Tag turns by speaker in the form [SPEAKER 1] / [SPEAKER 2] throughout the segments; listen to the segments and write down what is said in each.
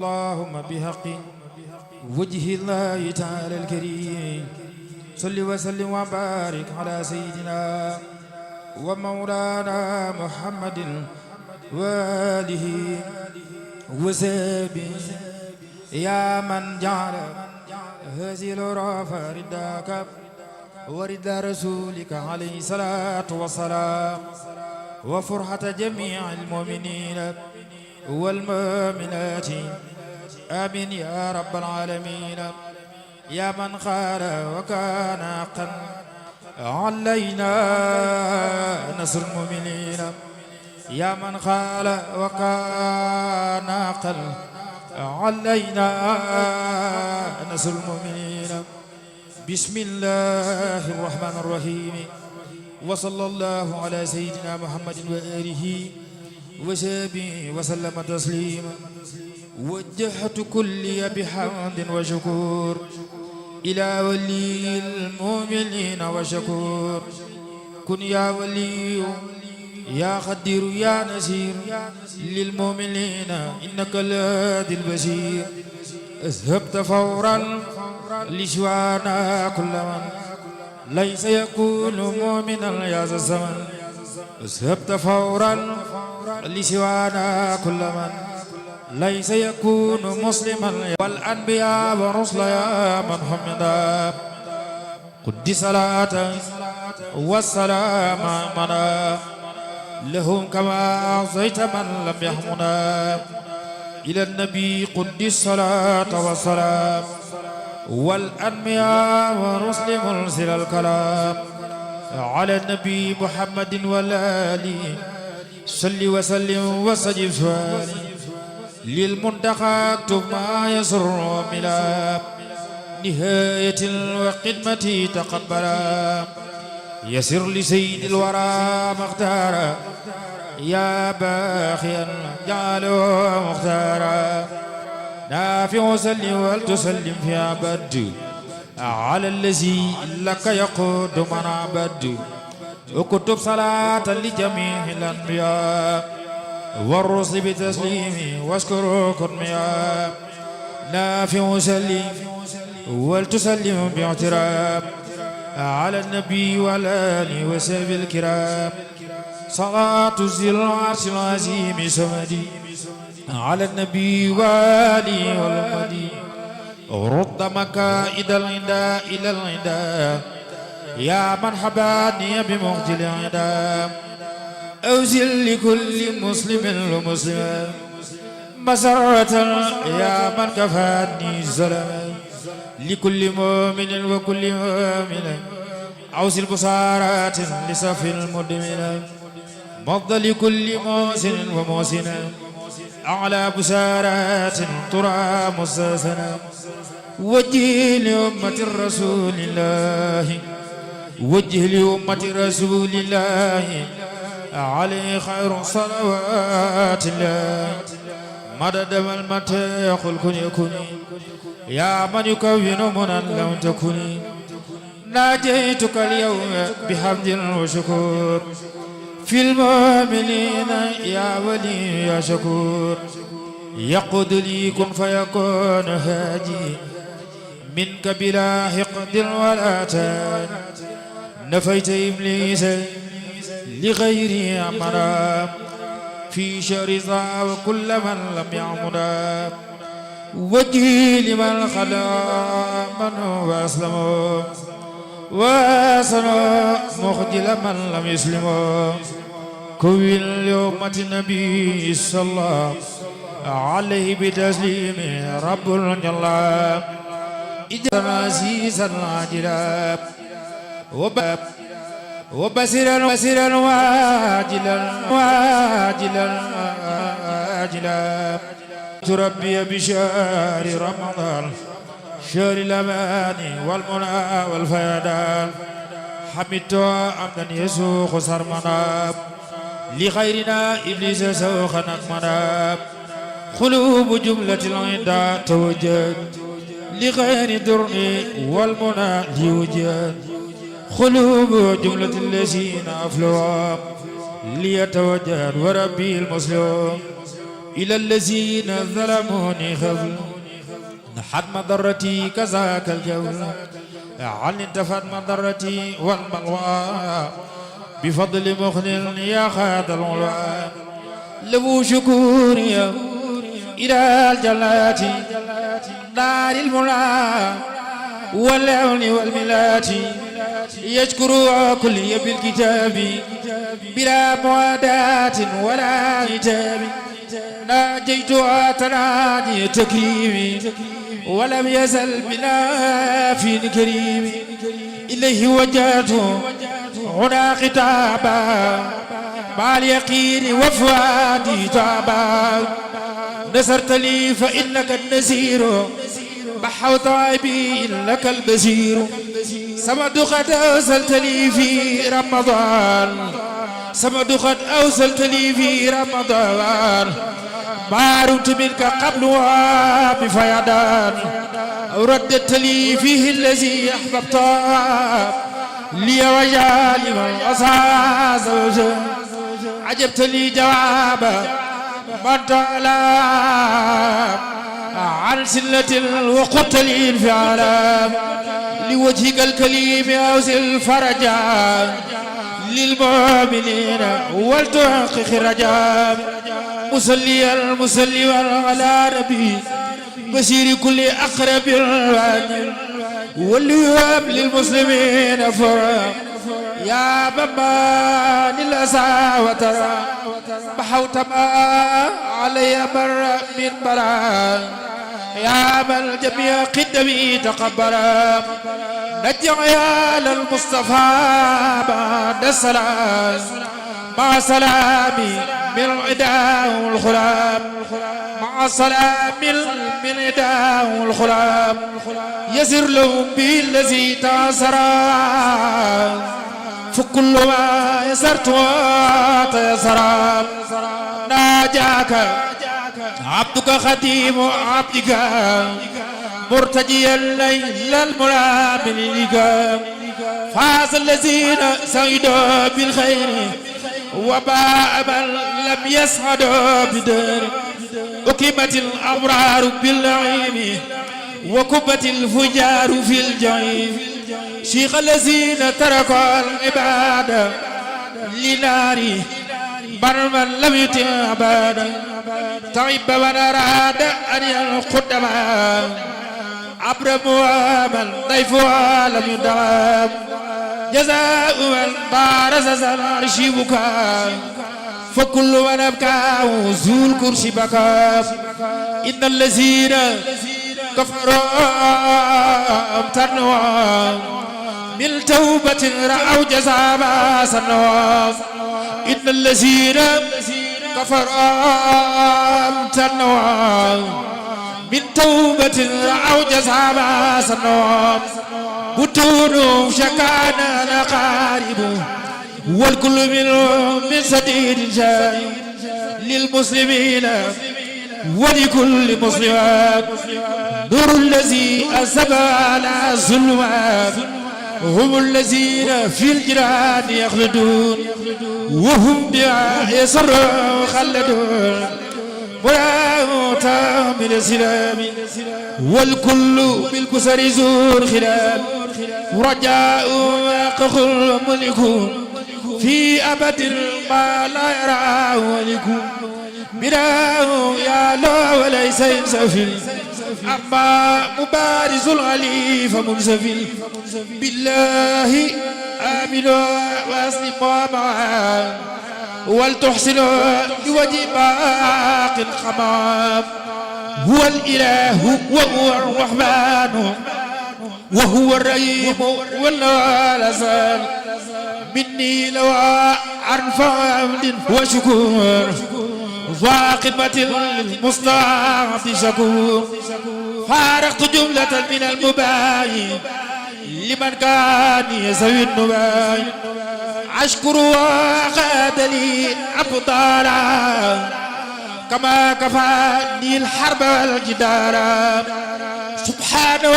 [SPEAKER 1] اللهم بحق وجه الله تعالى الكريم صل وسلم وبارك على سيدنا ومولانا محمد وآله وصحبه يا من جعل هذه العرف رداك ورد رسولك عليه الصلاة والسلام وفرحة جميع المؤمنين والمؤمنات آمين يا رب العالمين يا من قال وكان حقا علينا نصر المؤمنين يا من قال وكان حقا علينا نصر المؤمنين بسم الله الرحمن الرحيم وصلى الله على سيدنا محمد وآله وصحبه وسلم تسليما وجهت كلي بحمد وشكر إلى ولي المؤمنين وشكور كن يا ولي يا قدير يا نسير للمؤمنين إنك الهادي البشير اذهبت فورا لشوانا كل من ليس يكون مؤمنا يا ذا الزمن اذهبت فورا لشوانا كل من ليس يكون مسلما والأنبياء والرسل يا من حمدا قد صلاة والسلام منا لهم كما أعطيت من لم يحمنا إلى النبي قد الصلاة والسلام والأنبياء والرسل مرسل الكلام على النبي محمد والآل صل وسلم وسجب سؤالي للمنتقى اكتب ما يسر وملا نهاية وقدمتي تقبلا يسر لسيد الورى مختارا يا باخيا جعله مختارا نافع سلم ولتسلم في عبد على الذي لك يقود من عبد وكتب صلاة لجميع الأنبياء والرسل بتسليم واشكر كرميا نافع سلم ولتسلم باعتراف على النبي والآل وسهب الكرام صلاة ذي العرش العظيم سمدي على النبي والي والمدي رد مكائد العداء إلى العداء يا من حباني بمقتل العداء أوزل لكل مسلم ومسلمة مسرة يا من كفاني الظلم لكل مؤمن وكل مؤمنة أوزل بصارات لصف المدمنة مضى لكل محسن ومحسنة أعلى بسارات ترى مساسنا وجه لأمة رسول الله وجه لأمة رسول الله عليه خير صلوات الله مدد والمتى يقول كن يكون يا من يكون منا لم تكن ناجيتك اليوم بحمد وشكر في المؤمنين يا ولي يا شكور يقود لي كن فيكون هادي منك بلا حقد ولا تان نفيت إبليس لغيري أمرا في شرطا وكل من لم يعمدا وجهي لمن خلا من وأسلم وأسنى مخجل من لم يسلم كوين لأمة النبي صلى الله عليه بتسليم رب الجلال إجرى عزيزا عاجلا وبصيرا واجلا واجلا تربي بشهر رمضان شهر الأمان والمنى والفيضان حمدت عمدا يسوق سرمنا لخيرنا إبليس سوق نقمنا قلوب جملة العدا توجد لغير درني والمنى ليوجد قلوب جملة الذين أفلوا ليتوجد وربي المسلم إلى الذين ظلموني خذل نحت مضرتي كذاك الجول عن انتفت مضرتي والبلوى بفضل مخن يا خاذ العلوى له شكوري إلى الجلات دار المنى والعون والملات يشكر كل بالكتاب بلا موادات ولا عتاب ناجيت تنادي تكريمي ولم يزل بنا في كريم إليه وجهت هنا خطابا مع اليقين وفؤادي تابا نصرت لي فإنك النسير بحوت عيبي إنك البصير صمد قد أوصلت لي في رمضان صمد قد أوصلت لي في رمضان ما رمت منك قبل بفيضان رددت لي فيه الذي أحببت لي وجعل من أصاز عجبت لي جوابا من تعالى عن سلة وقلت لي الفعل لوجهك الكريم أوزل فرجا للمؤمنين ولتحقق الرجاء مصلي المصلي على نبي بشير كل أقرب الوادي وليهب للمسلمين فرا يا بابا للأسى وترى بحوت ما علي بر من برا يا من جميع قدمي تقبلا نجع يا للمصطفى بعد السلام مع سلامي من عداه الخلاب مع سلام من عداه الخلاب يسر لهم بالذي تأسرا فكل ما يسرت وتيسرا ناجاك عبدك خديم عبدك مرتجيا الليل المنى منك فاز الذين سعدوا بالخير وباء من لم يسعدوا بدار أقيمت الأبرار بالنعيم وكبت الفجار في الجحيم شيخ الذين تركوا العبادة لنار بر من لم يطع عبادا تعب من أراد أن ينقدم أبرم من ضيفها لم يدام جزاء من بارز العرش بكاء فكل من أبكى ذو الكرش بكى إن الذين كفروا امتنوا من توبة رأوا جزاء ما صنعوا إن الذين كفروا امتنوا من توبة رأوا جزاء ما صنعوا بطون شكانا نقارب والكل منهم من سديد جاي للمسلمين ولكل مسلمات نور الذي أسبى على الظلمات هم الذين في الجيران يخلدون وهم بها يسرون خلدون ولا موت من السلام والكل بالكسر زور خلال ورجاء يقخل ملكون في أبد ما لا يراه ولكم براه يا لا وليس ينسفل أما مبارز العلي فمنسفل بالله آمنوا وأسلموا معا ولتحسنوا لوجه باق الخمام هو الإله وهو الرحمن وهو الرحيم واللسان مني لو عن فضل وشكور وخدمة المصطفى شكور فارقت جملة من المباين لمن كان يسوي النباين أشكر وقاد لي أبطالا كما كفاني الحرب والجدار سبحانه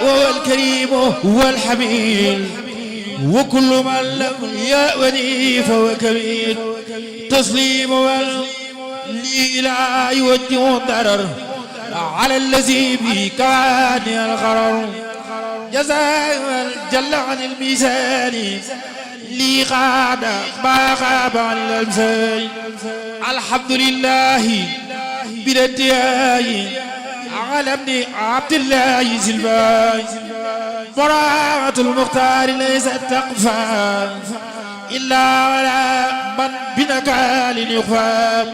[SPEAKER 1] هو الكريم هو الحميد وكل من لم يأوني فهو كبير تسليم لي لا يوجه الضرر على الذي به كان الغرر جزاء جل عن الميزان لي غاد ما غاب عن الأمثال الحمد لله بالانتهاء على ابن عبد الله سلفاي براءة المختار ليست تقفى إلا على من بنكال يخفى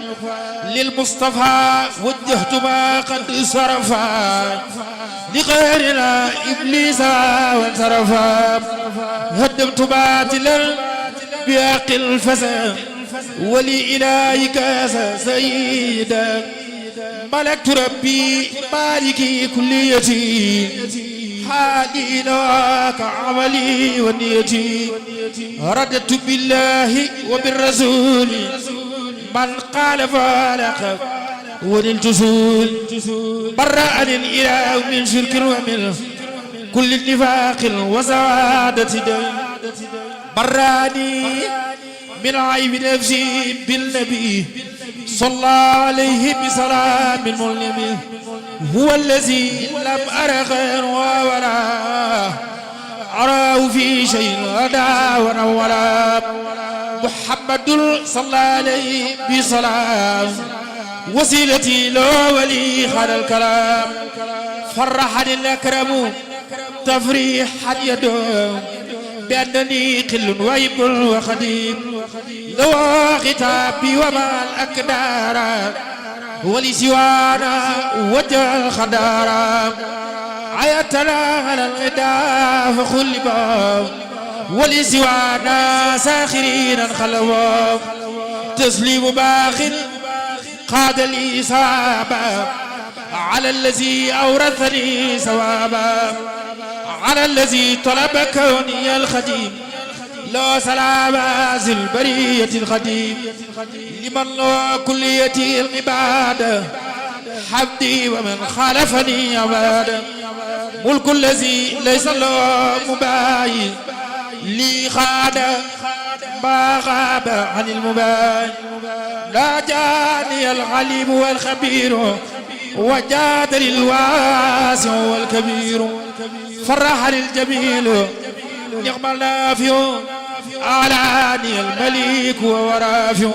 [SPEAKER 1] للمصطفى وجهت ما قد صرفا لغيرنا إبليس وانصرفا هدمت باطلا بحق الفساد ولإلهك سيدا ملكت ربي مالكي كليتي حالي لك عملي ونيتي رددت بالله وبالرسول من قال فالق وللجسول برأني الإله من شرك ومن كل نفاق وسعادة دين براني من عيب نفسي بالنبي صلى عليه بسلام الملم هو الذي لم أر غير ولا أراه في شيء غدا ونولا محمد صلى عليه بسلام وسيلتي له ولي خير الكلام فرحني الأكرم تفريحا يدوم بأنني قل ويب وخديم لو ختابي وما الأكدار ولسوانا وجه الخدار عيتنا على الغداء فخلبا ولسوانا ساخرين خلوا تسليم باخر قاد لي صابا على الذي أورثني ثوابا على الذي طلب كوني الخديم لا سلام ذي البرية الخديم لمن لا كليتي العبادة حمدي ومن خالفني عبادة ملك الذي ليس له مباين لي خاد ما غاب عن المباين لا جاني العليم والخبير وجادني الواسع والكبير فرحني الجميل نعم النافع أعلاني الملك وورافع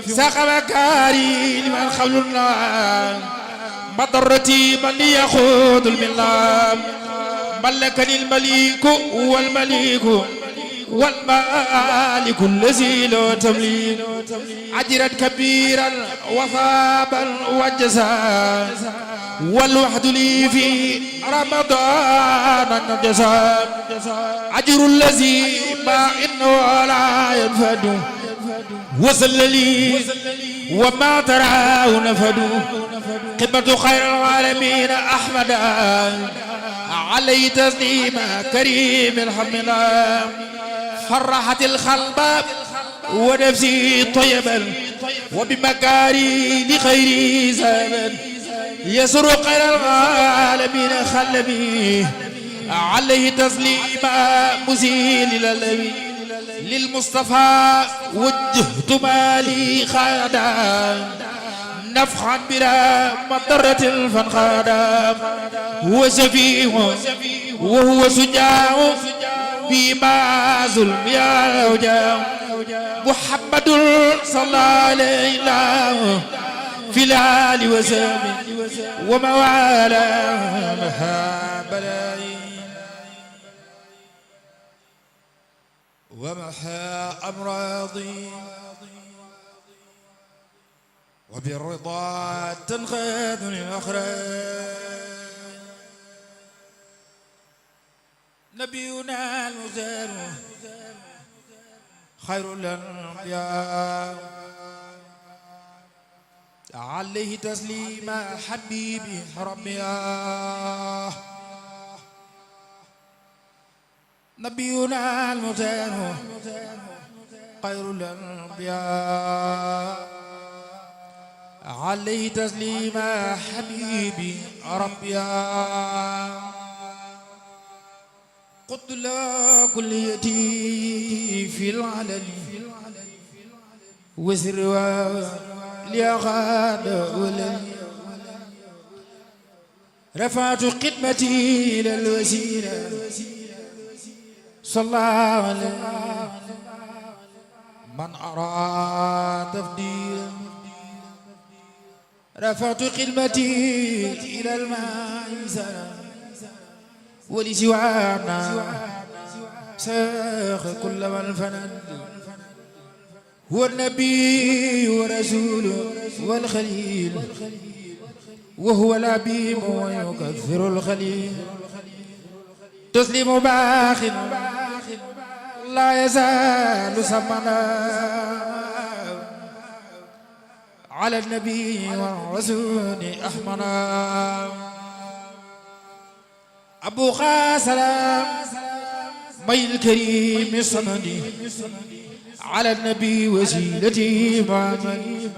[SPEAKER 1] ساق مكاري لمن خلنا مضرتي من يخوض الملام ملكني الملك والملك والمالك الذي لا تمليك أجرا كبيرا وثابا وجزاء والوحد لي في رمضان الجزاء أجر الذي ما إنه لا ينفد وصل لي وما تراه نفد قمة خير العالمين أحمد عليه تسليم كريم الحمد فرحت الخلب ونفسي طيبا وبمكاري لخير زمن يسر خير العالمين خلبي عليه تسليم مزيل للبي للمصطفى وجهت مالي خادا نفحا بلا مضرة فانخادا هو شفيع وهو شجاع بما ظلم يا وجاع محمد صلى الله عليه وسلم في الآل وسلم وموالاه بلاي ومحى أمراضي وبالرضا تنخذني الأخرى نبينا المزار خير الأنبياء عليه تسليم حبيبي ربي نبينا المزار خير الأنبياء عليه تسليم حبيبي ربي قلت لا كليتي في العلن وسر لأغاد ولي رفعت خدمتي إلى الوسيلة صلى الله عليه من أراد تفضيلا رفعت خدمتي إلى المعيسرة ولسوانا ساخ كل من فند هو النبي ورسوله والخليل وهو العبيب ويكثر الخليل تسلم باخ لا يزال سمنا على النبي والرسول أحمنا أبو خاسلام مي الكريم الصمدي على النبي وسيلتي محمد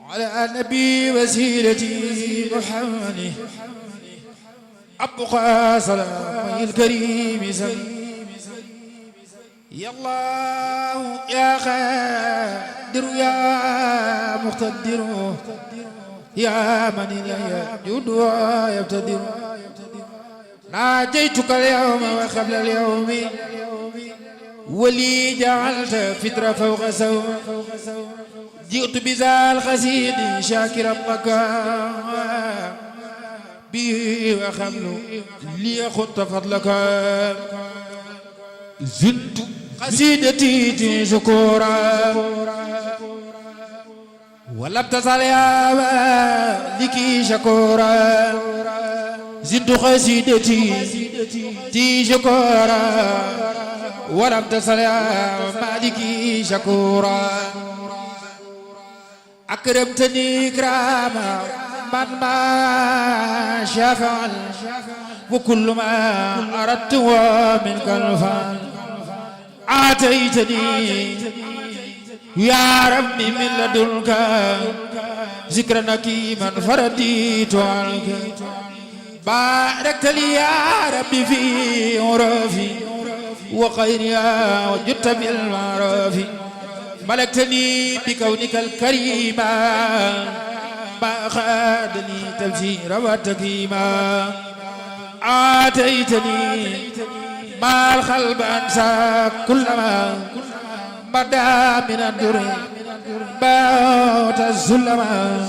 [SPEAKER 1] على النبي وسيلتي محمد أبو خاسلام مي الكريم الصمدي يا الله يا قادر يا مقتدر يا من لا يجود ويبتدر ناجيتك اليوم وقبل اليوم ولي جعلت فترة فوق سوء جئت بذا الخسيد شاكرا لك به وخمل لي خط فضلك زنت قصيدتي شكورا ولم تزل يا مالكي شكورا زنت قصيدتي شكورا ولم تزل يا مالكي شكورا أكرمتني إكراما من ما شفعل وكل ما أردت منك الفعل آتيتني يا ربي من لدنك ذكرا نكيما فرديت عنك باركت لي يا ربي في عرفي وخيري وجدت بالمعروف ملكتني بكونك الكريم ما خادني تبشيرا وتكريما آتيتني ما الخلب أنسى كلما بدا من الدر موت الظلما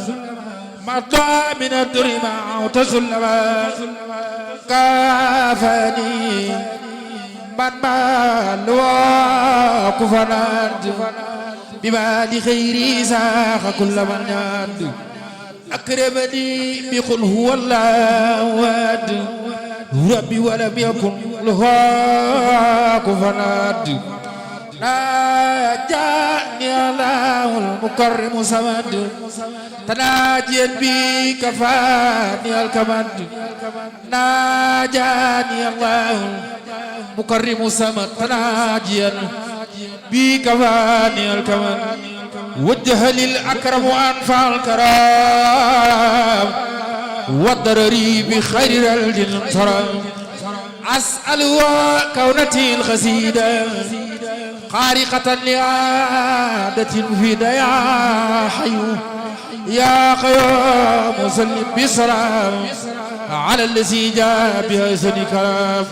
[SPEAKER 1] مضى من الدر موت الظلما كافني من مال وكفنات بما لخيري ساق كل من يد أكرمني بقل هو الله أحد ربي ولم يكن له كفنات ناجاني الله المكرم صمد تناجيا بي كفاني الكمد ناجاني الله المكرم صمد تناجيا بي كفاني الكمد وجه للأكرم أنفع الكرام والضرري بخير الجنترم أسأل كونتي الخسيدة خارقة لعادة مفيدة يا حي يا قيوم سلم بسلام على الذي جاء بأحسن كلام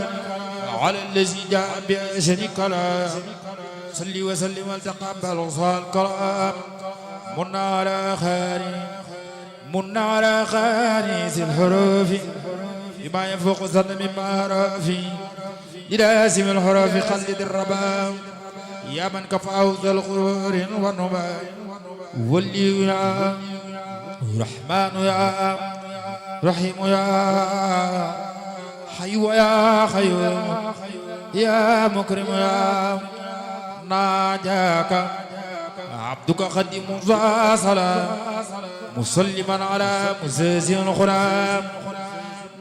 [SPEAKER 1] على الذي جاء بأحسن كلام صل وسلم وتقبل صال الكلام من على خانيس الحروف بما يفوق ظن مما رافي للازم الحروف خلد الرباب يا من كفاه ذا الغرور والنباء ولي يا رحمن يا رحيم يا حي يا خيوم يا مكرم يا ناجاك عبدك خديم فاصلا مسلما على مزازي الخرام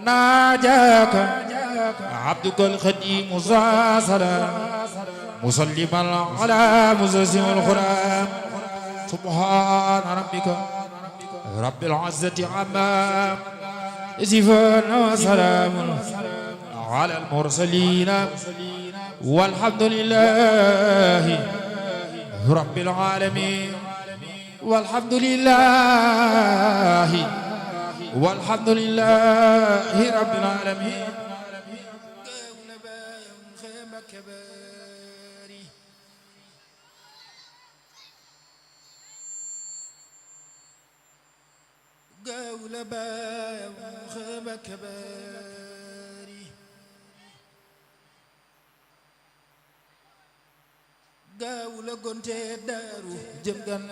[SPEAKER 1] ناجاك عبدك الخديم فاصلا مسلما على مزازي الخرام سبحان ربك رب العزة عما يصفون وسلام على المرسلين والحمد لله رب العالمين والحمد لله والحمد لله رب العالمين قول بايم خيب كباري قول قنت دارو جمقان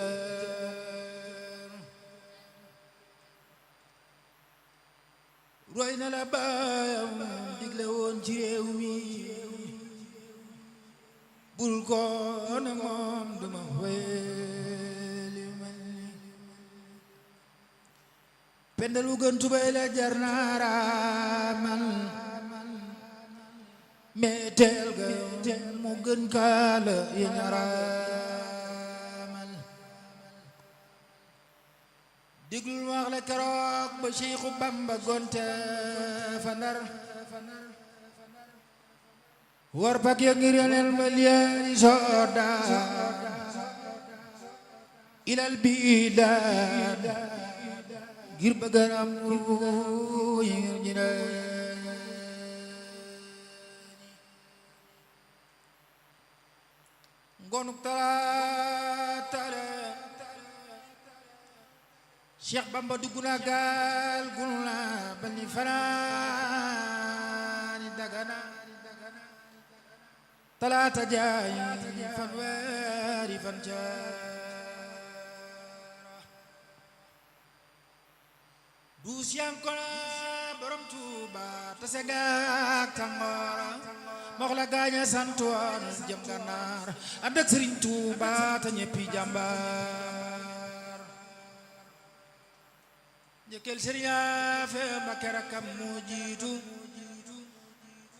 [SPEAKER 1] روينا لبايم دقلون جيومي بلقون مام دمويل pendalu gën tubay la jar naara man meeteel ga mu gën kaala yi ñaraamal diglul wax la keroog ba Seexu Bamba gonte fa Ndar war pak ya ngir yeneen ma liyaari soodaan ilal biidaan ngir bëgg am yi ngir ñi ne ngonuk talaata la Cheikh Bamba dugg na gaal gun la bani fanaani Dagana talaata jaay fanweeri fan duus yankona borom Tuuba tase gaak tàngoora mox la gaaña santuwaan jëm Gànnaar ànd ak Sëriñ Tuuba te ñeppi jàmbaar njëkkeel Sëriñ Afe Mbakke rakkam moo jiitu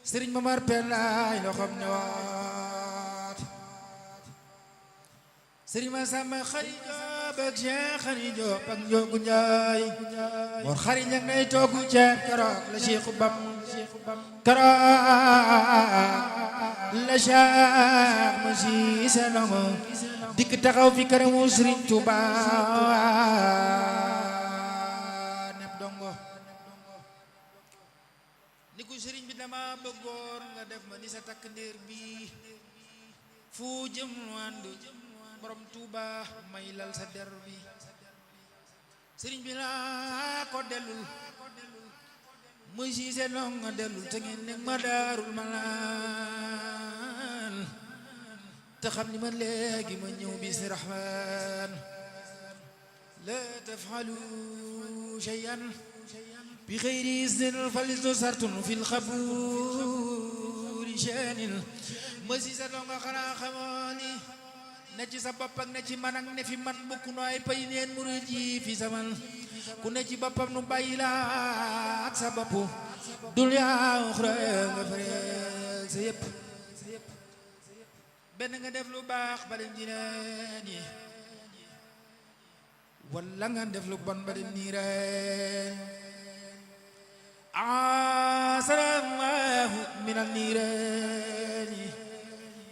[SPEAKER 1] Sëriñ Mamar Pelaay loxom ne waat Sëriñ Masamba Xari Joob ak Cheikh Xari Joob ak Njoogu Njaay Mor Xari Ñang nay toogu ceeb keroog la Seexu Bamba keroog la Cheikh ma Siise Ndongo dikk taxaw fi kanamu Sëriñ Tuuba neb dongo ni ku sëriñ bi dama bëggoon nga def ma ni sa takk ndéer bi fu jëm wandu borom Tuuba may lal sa der bi sëriñ bi laa ko dellul muy Siise Ndongo dellul te ngeen nekk ma Daarul Manaan te xam ni man léegi ma ñëw bis rahman la taf'alu shay'an bi xayri isnin falitu sartun fil xaburi shanin ma Siise Ndongo xanaa xamoo ni ne ci sa bopp ak ne ci man ak ne fi man bokk no ay pay neen murid yi fi zaman ku ne ci boppam nu bàyyi la ak sa bopp dunya uxra nga fareel sa yëpp benn nga def lu baax ba dem dineen yi walla nga def lu bon ba dem niireen asalaamaahu minan niireen yi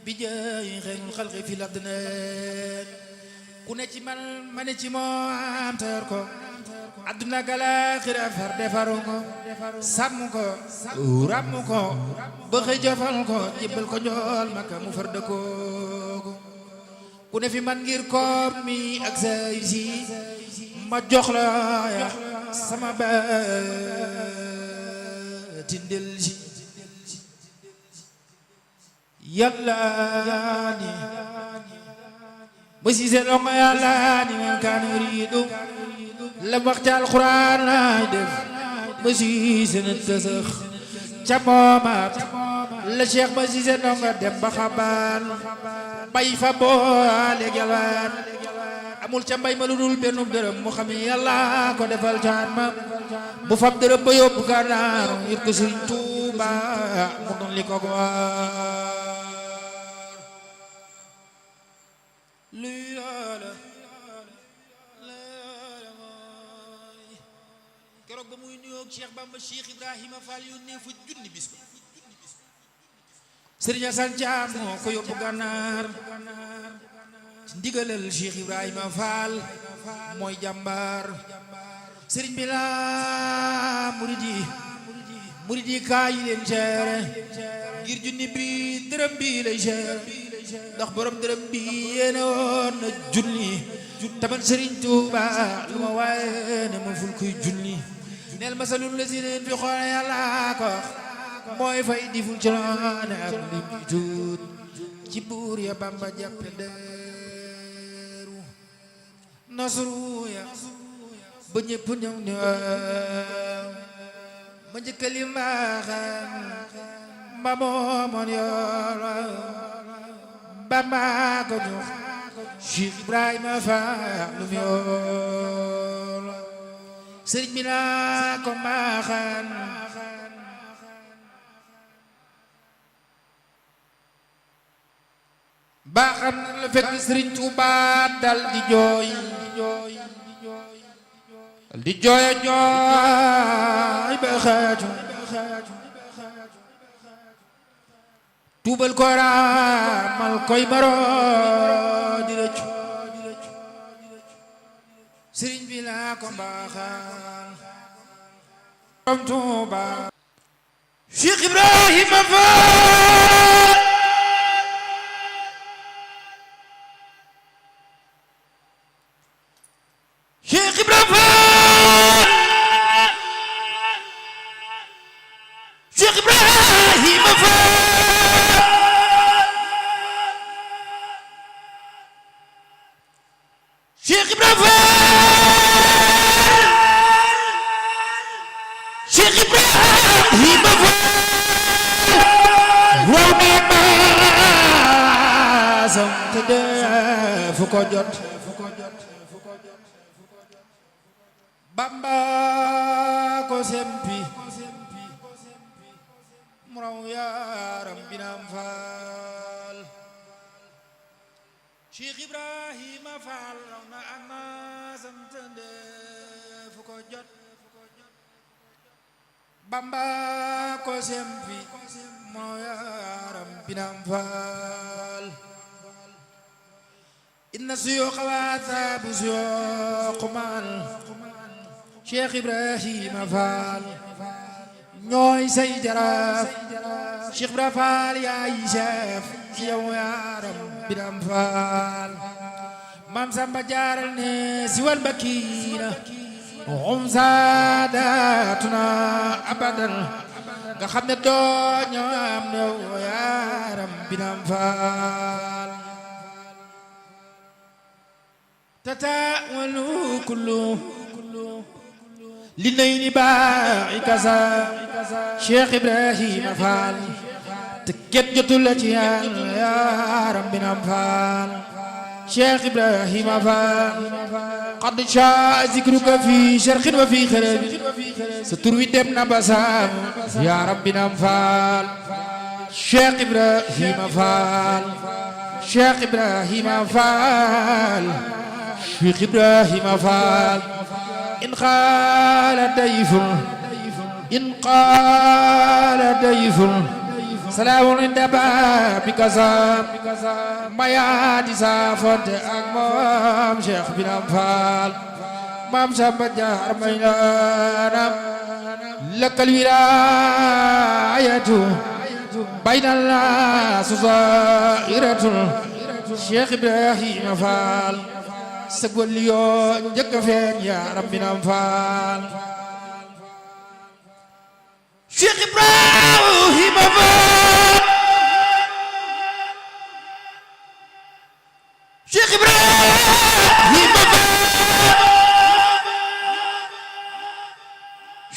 [SPEAKER 1] bi jaay xeyrul xalqi fi ladnaan ku ne ci man ma ne ci moom teer ko adduna galaaxira far defaru ko sàmm ko ràmm ko ba xëy jofal ko jébbal ko njool Makka mu far dëkkoogu ku ne fi man ngir koom mi ak say si ma jox la ya sama baati ndel si yàlla ni ma Siise Ndongo yàlla ni man kaan yuriidu la wax ca alxuraan laay def ma Siise na tësëx ca moomaat la Cheikh ma Siise Ndongo dem ba xabaan bay fa boole gelwaan amul ca mbay ma lu dul benn dërëm mu xam yàlla ko defal caan ma bu fab dërëm ba yóbbu Gànnaar yit ko Sëriñ Tuuba mu doon li ko waar luy loola keroog ba muy nuyoog Cheikh Bamba Cheikh Ibrahima Fall yónnee fa junni bis ba Sëriñ Asan Caam moo ko yóbbu Gànnaar ci ndigalal Cheikh Ibrahima Fall mooy jàmbaar sëriñ bi la murid yi kaay leen seere ngir junni bi dërëm bi lay seere ndax borom dërëm bi yéene woon na junni taman sëriñ Tuuba lu ma waaye ne ma ful kuy junni neel masalul la si leen fi xoole yàlla ko mooy fay di ful ci loone ak lim bi tuut ci buur ya Bamba jàppe deeru nasru ya ba ñëpp ñëw ni ma njëkkali mbaaxam mba moomoon yoolo Bamba ko jox Cheikh Ibrahima Fall lu mu yoolo sëriñ bi naa ko mbaaxam baaxam la fekk sëriñ Tuuba dal di jooy di jooy jooy ba xaaju tuubal ko raamal koy maro di rëccu sëriñ bi laa ko mbaaxal borom Tuuba Cheikh Ibrahima Fall Cheikh Ibrahima Fall Cheikh Ibrahima Fall Cheikh Ibrahima Fall Cheikh Ibrahima Fall raw na maasam te def ko jot Bamba ko sempi mu raw yaaram binam Fall Cheikh Ibrahima Fall raw na maasam te def ko jot Bamba ko sempi mu raw yaaram binam Fall inna suyuuxa wa asaabu suyuuxu mal Cheikh Ibrahima Fall ñooy say jaraaf Cheikh Ibrahima Fall yaay chef ci yow yaaram Biram Fall Maam Samba jaaral ne si wal bakiina saadatuna abadan nga xam ne doo ñoom ne yaaram Biram Fall tata walu kullu li nay ni baaxi kasa Cheikh Ibrahima Fall te kenn jotul la ci Yàlla yaaram Binam Fall Cheikh Ibrahima Fall qad shaa zikruka fi sharqin wa fi xarabin sa tur wi dem na ba saam yaaram Binam Fall Cheikh Ibrahima Fall Cheikh Ibrahima Fall Cheikh Ibrahima Fall إن قال ضيف سلام عند بابك سام ما يادي سافنت أمام شيخ Binam Fall مام سامب جار مينانا لك الولاية بين الناس ظاهرة Cheikh Ibrahima Fall sagwal yoo njëkk a feeñ yaaram Binam Fall Cheikh Ibrahima Fall Cheikh Ibrahima Fall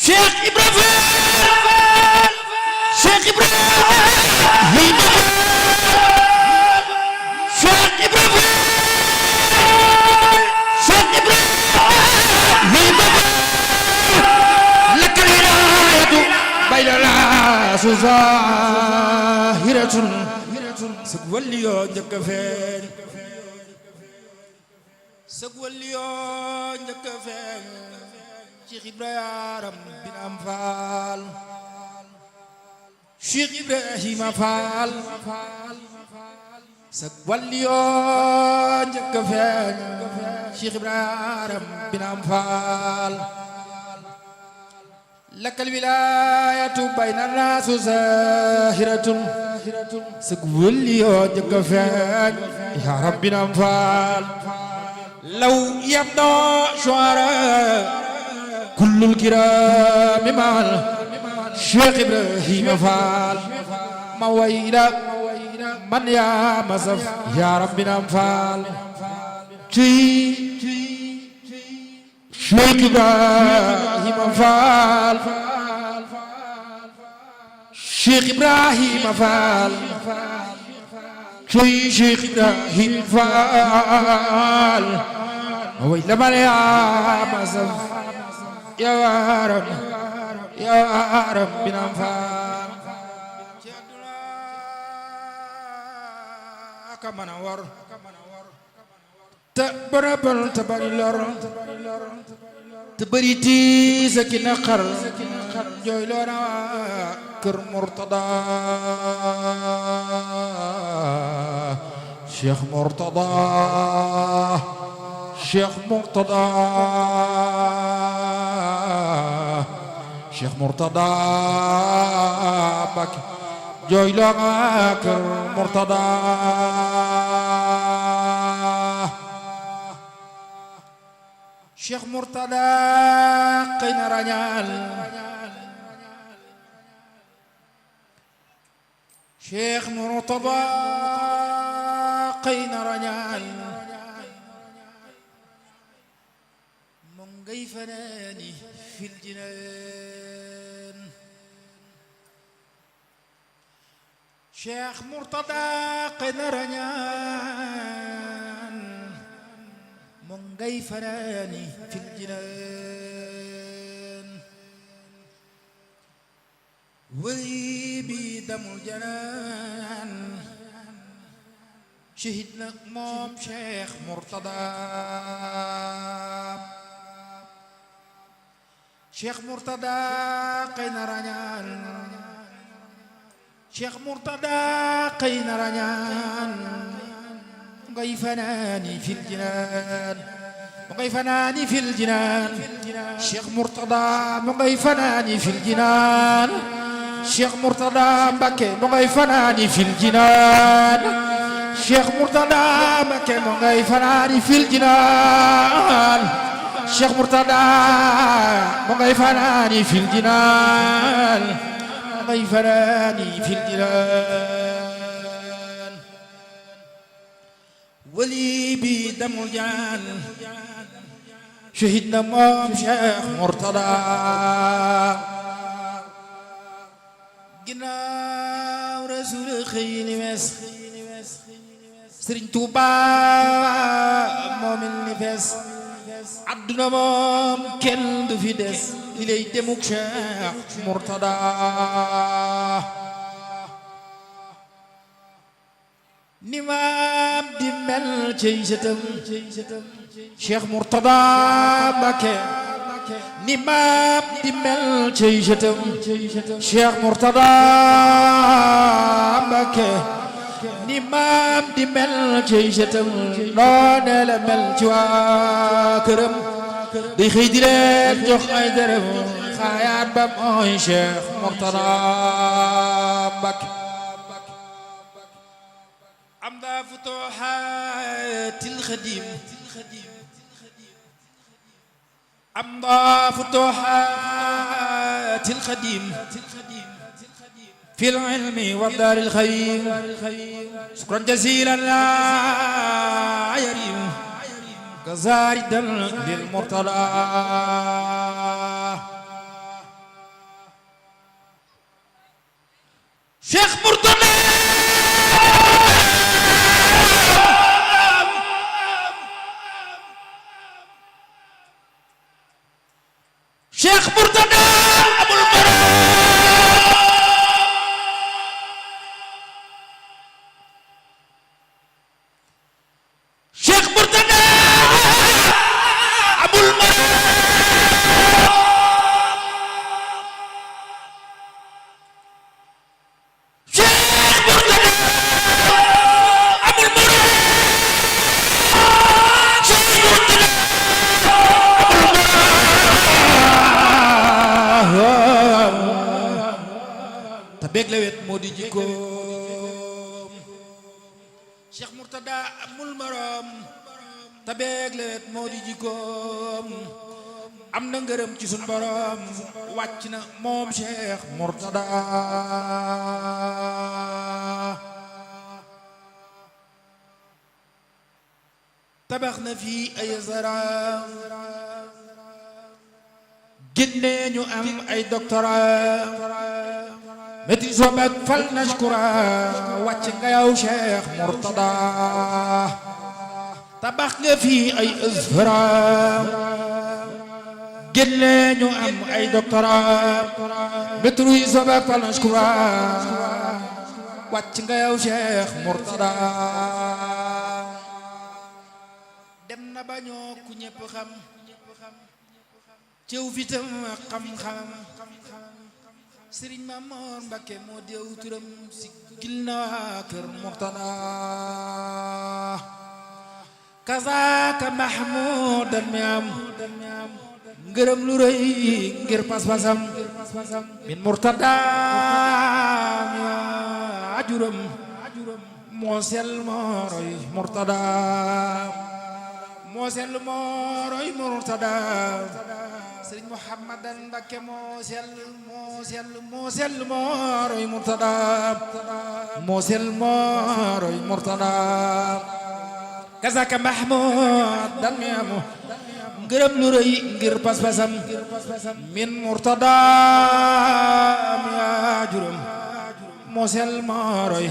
[SPEAKER 1] Cheikh Ibrahima Fall Cheikh Ibrahima Cheikh Ibrahima zaahiratun sag waliyoo njëkk a feeñ sag waliyoo njëkk a feeñ Cheikh Ibrahima Binam Fall Cheikh Ibrahima Fall sag walliyoo njëkk a feeñ Cheikh Ibrahima Binam Fall lakal wilaayatu bayna naasu zaahiratun sag walliyoo njëkk a feeñ yaa Rabbi Binam Fall law yabdoo shuara kullul kiraami maal Cheikh Ibrahima Fall ma wayla man yaa masaf yaa Rabbi Binam Fall Cheikh Ibrahima Fall Cheikh Ibrahima Fall Cheikh Ibrahima Fall ma wayla man yaa masaf yaa Rabbi Binam Fall ka mën a war te bërëbal te bari lor te bëri tiis ak i naqar jooy loona kër Murtada Cheikh Murtada Cheikh Murtada Cheikh Murtada Mbacké jooy loona kër Murtada Cheikh Murtada xëy na rañal Cheikh Murtada xëy na rañal mu ngay fanaani fil jinaan Cheikh Murtada xëy na rañal mu ngay fanaani fil jinaan wali bi damul janaan shahid nag moom Cheikh Murtada Cheikh Murtada xëy na rañaan Cheikh Murtada xëy na rañaan ngay fanaani fil jinaan mu ngay fanaani fil jinaan Cheikh Murtada mu ngay fanaani fil jinaan Cheikh Murtada Mbacké mu ngay fanaani fil jinaan Cheikh Murtada Mbacké mu ngay fanaani fil jinaan Cheikh Murtada mu ngay fanaani fil jinaan mu ngay fanaani fil jinaan wali bi damul jaan shahid na moom Cheikh Murtada ginnaaw Rasul xëy ni wees Sëriñ Tuuba moomin ni fees adduna moom kenn du fi des li lay demuk Cheikh Murtada ni maam di mel cey sëtam Cheikh Murtada Mbacké ni maam di mel cey sëtam Cheikh Murtada Mbacké ni maam di mel cey sëtam noone la mel ci waa këram day xëy di leen jox ay dërëm xaayaat ba mooy Cheikh Murtada Mbacké amda futuhatil xadim amda futuhatil xadim fil ilmi wa daril xayr shukran jazilan la yarim kazaridan lil Murtada Cheikh Murtada Cheikh Murtada amul morom Cheikh Murtada amul morom Cheikh beeg lewet moo di jikkoom Cheikh Mourtada amul morom te beeg lewet moo di jikkoom am na ngërëm ci sun borom wàcc na moom Cheikh Mourtada tabax na fii ay zara génne ñu am ay doctorat maîtrise ak fal nashkura wàcc nga yow Cheikh Mourtada tabax nga fii ay azhara génne ñu am ay doctorat maîtrise ak fal nashkura wàcc nga yow Cheikh Mourtada dem na ba ñoo ku ñépp xam ciw fitam ak xam-xam Sëriñ Mamoor Mbakke moo deew turam si gil na waa kër Mourtada kazaaka Mahmoudan mi am ngërëm lu rëy ngir pas-pasam min Mourtada mi ajuram moo sel moo roy Mourtada moo sell moo roy Mourtada Sëriñ Muhammadan Mbakke moo sell moo roy Mourtada moo sell moo roy Mourtada kazaka Mahmoudan mi am ngërëm lu rëy ngir pas-pasam min Mourtada mi ajuram moo sell moo roy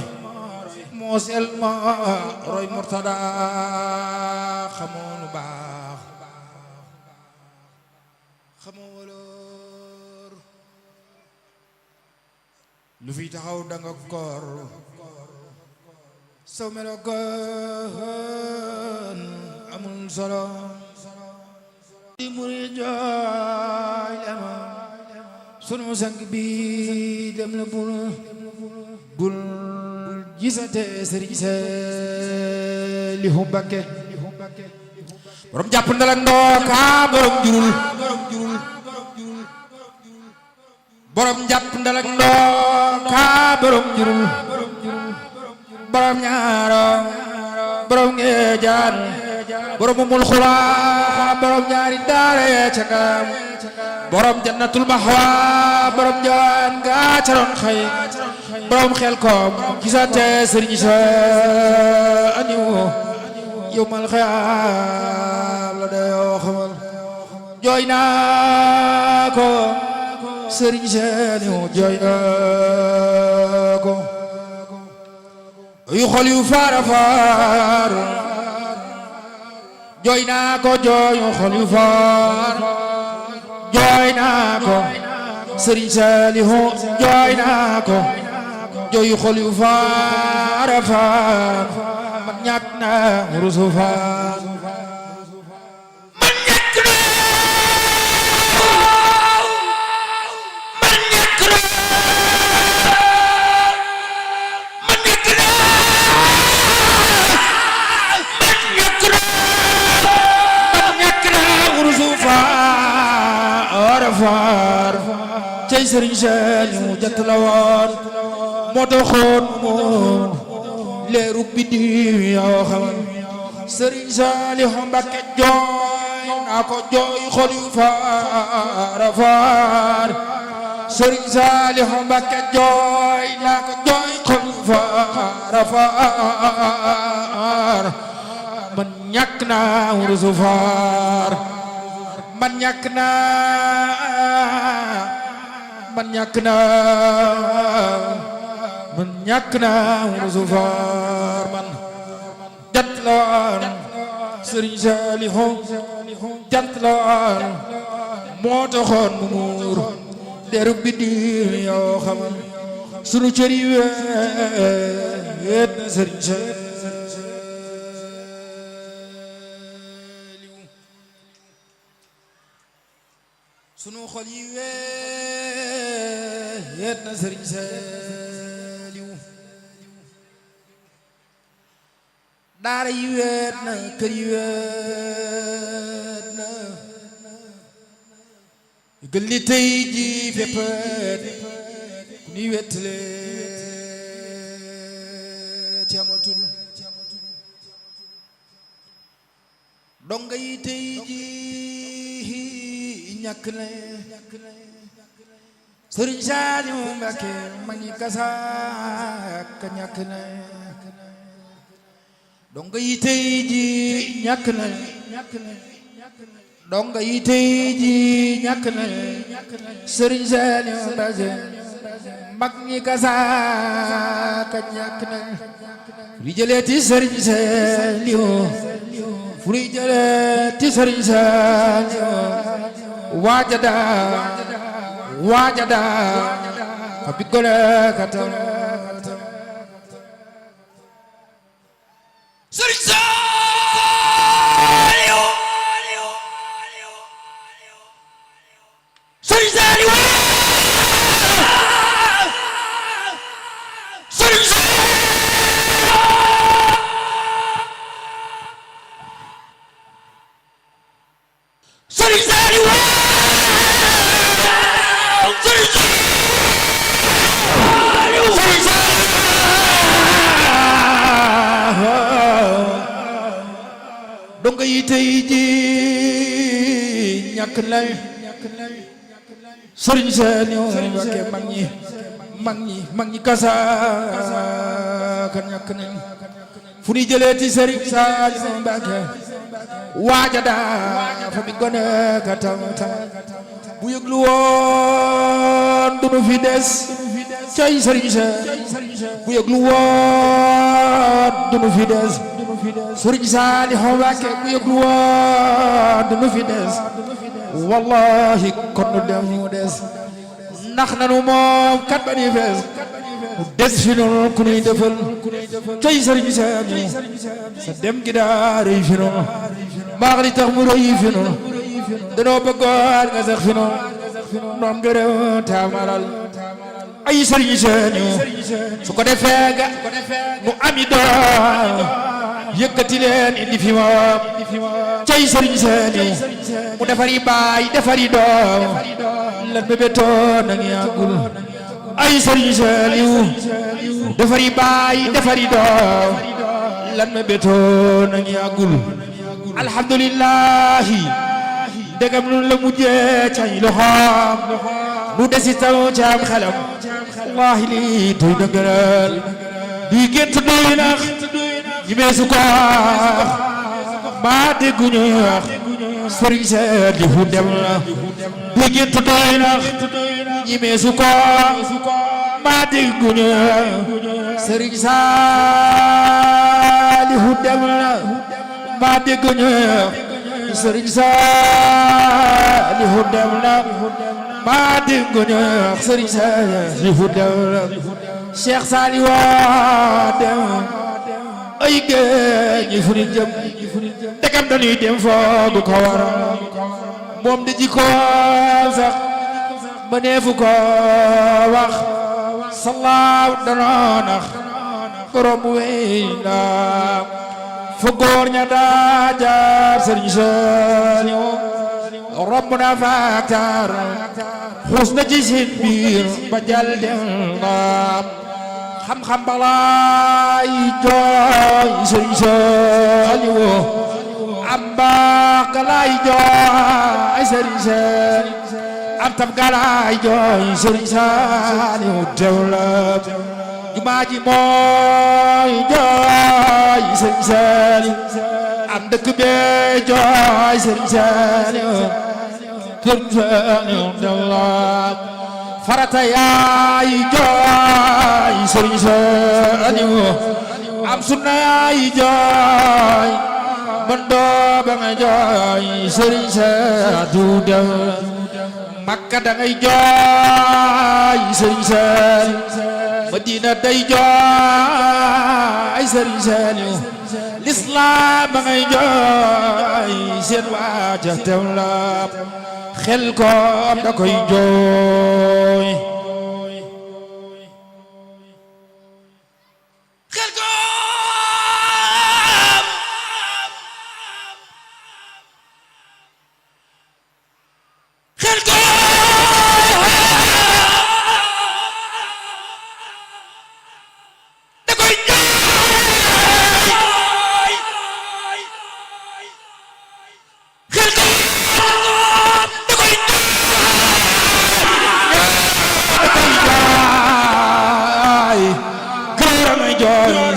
[SPEAKER 1] moo sell moo roy Mourtada xamoo lu baax xamoo waloor lu fi taxaw danga koor saw melo gën amul solo di muri jooy lema sunu sang bi dem la bul gisate Sëriñ Saalihu Mbakke borom jàpp ndal ak ndooka borom jurul borom jàpp ndal ak ndooka borom jurul borom ñaaro borom ngeejaan borom mumul xula borom ñaari daare ca ngam borom jannatul mahwa borom jawaan nga ca ron xëy borom xel koom gisante Sëriñ Saalihu yawmal xiyaam la dayoo xamal jooy naa ko Sëriñ Saalihu jooy naa ko yu xol yu faara faar jooy naa ko jooy xol yu faar jooy naa ko Sëriñ Saalihu jooy naa ko jooy xol yu faara faar man ñàkk naa rusu faar man ñàkk naa rusu faar faar cey Sëriñ Saalihu jant la woon moo taxoon moom leeru biddiw yoo xamal Sëriñ Saalihu Mbakke jooy naa ko jooy xol yu faar faar Sëriñ Saalihu Mbakke jooy naa ko jooy xol yu faar faar man ñàkk naa wurusu faar man ñàkk naa man ñàkk naa wurusu faar man jant la woon Sëriñ Saalihu jant la woon moo taxoon mu muur deru biddiw yoo xamal sunu cër yi weet na Sëriñ Saalihu sunu xol yi weet na Sëriñ Saalihu daara yi weet na kër yi weet na gën li tey ji fépp ñuy wettale ci amatul donga yi tey ji ñàkk na Sëriñ Saaliw Mbàkke ma ñi kasaak ñàkk na donga yi tey ji ñàkk na donga yi tey ji ñàkk na Sëriñ Saaliw Mbàkke mag ñi kasaak ñàkk na fu jëleeti Sëriñ Saaliw fu jëleeti Sëriñ Saaliw waajada abigole katam Sëriñ Saaliw Sëriñ Saaliw Sëriñ Saaliw donga yi tey ji ñàkk na Sëriñ Saaliw Mbàkke mag ñi kasaaka ñàkk nañ fu ni jëleeti Sëriñ Saaliw Mbàkke waaja daa fa mi gone ka tam bu yëglu woon dunu fi des cay Sëriñ Saaliw bu yëglu woon dunu fi des Sëriñ Saaliw Mbàkke bu yëglu woon dunu fi des wallahi kon nu dem mu des ndax nanu moom kat ba ni fees des fi noonu ku nuy defal cay Sëriñ Saaliw sa dem gi daa rëy fi noonu mbaax li tax mu rëy fi noonu danoo bëggoon nga sax fi noonu noom gërëm taamalal ay Sëriñ Saaliw su ko defee nga mu ami doom yëkkati leen indi fi moom cay Sëriñ Saaliw mu defari baay defari doom lan mébétoon na ngi àggul ay Sëriñ Saaliw defari baay defari doom lan mébétoon na ngi àggul alhamdulillahi dégam nun la mujjee cay loxoom nu desi taw caam xelam wallahi lii tuy dëgëral duy gént duy nax ñi meesu ko maa dégguñu wax Sëriñ Saaliw dem na duy gént duy nax ñi meesu ko maa dégguñu Sëriñ Saaliw dem na maa dégguñu Sëriñ Saaliw dem na maa dégguñu Sëriñ Saaliw dem na Cheikh Saaliw dem ay géej ñi fu ñu jëm dekam dañuy dem foogu ko waral moom di jikkoom sax mëneefu ko wax salaaw danoo nax borom wey na fa góor ña daa jaar Sëriñ Saaliw romb na faaktar xuus na ci seen biir ba jàll dem naam xam-xam balaay jooy Sëriñ Saaliw am baax galaay jooy Sëriñ Saaliw am tab galaay jooy Sëriñ Saaliw dewlab jumaa ji mooy jooy Sëriñ Saaliw am dëkk bee jooy Sëriñ Saaliw Sëriñ Saaliw dewlab farata yaay jooy Sëriñ Saaliw am sunna yaay jooy man doo ba nga jooy Sëriñ Saaliw dem Makka da ngay jooy Sëriñ Saaliw Madina day jooy Sëriñ Saaliw lislaam ba ngay jooy seen waaja teew la xel koom da koy jooy xel koom xel koom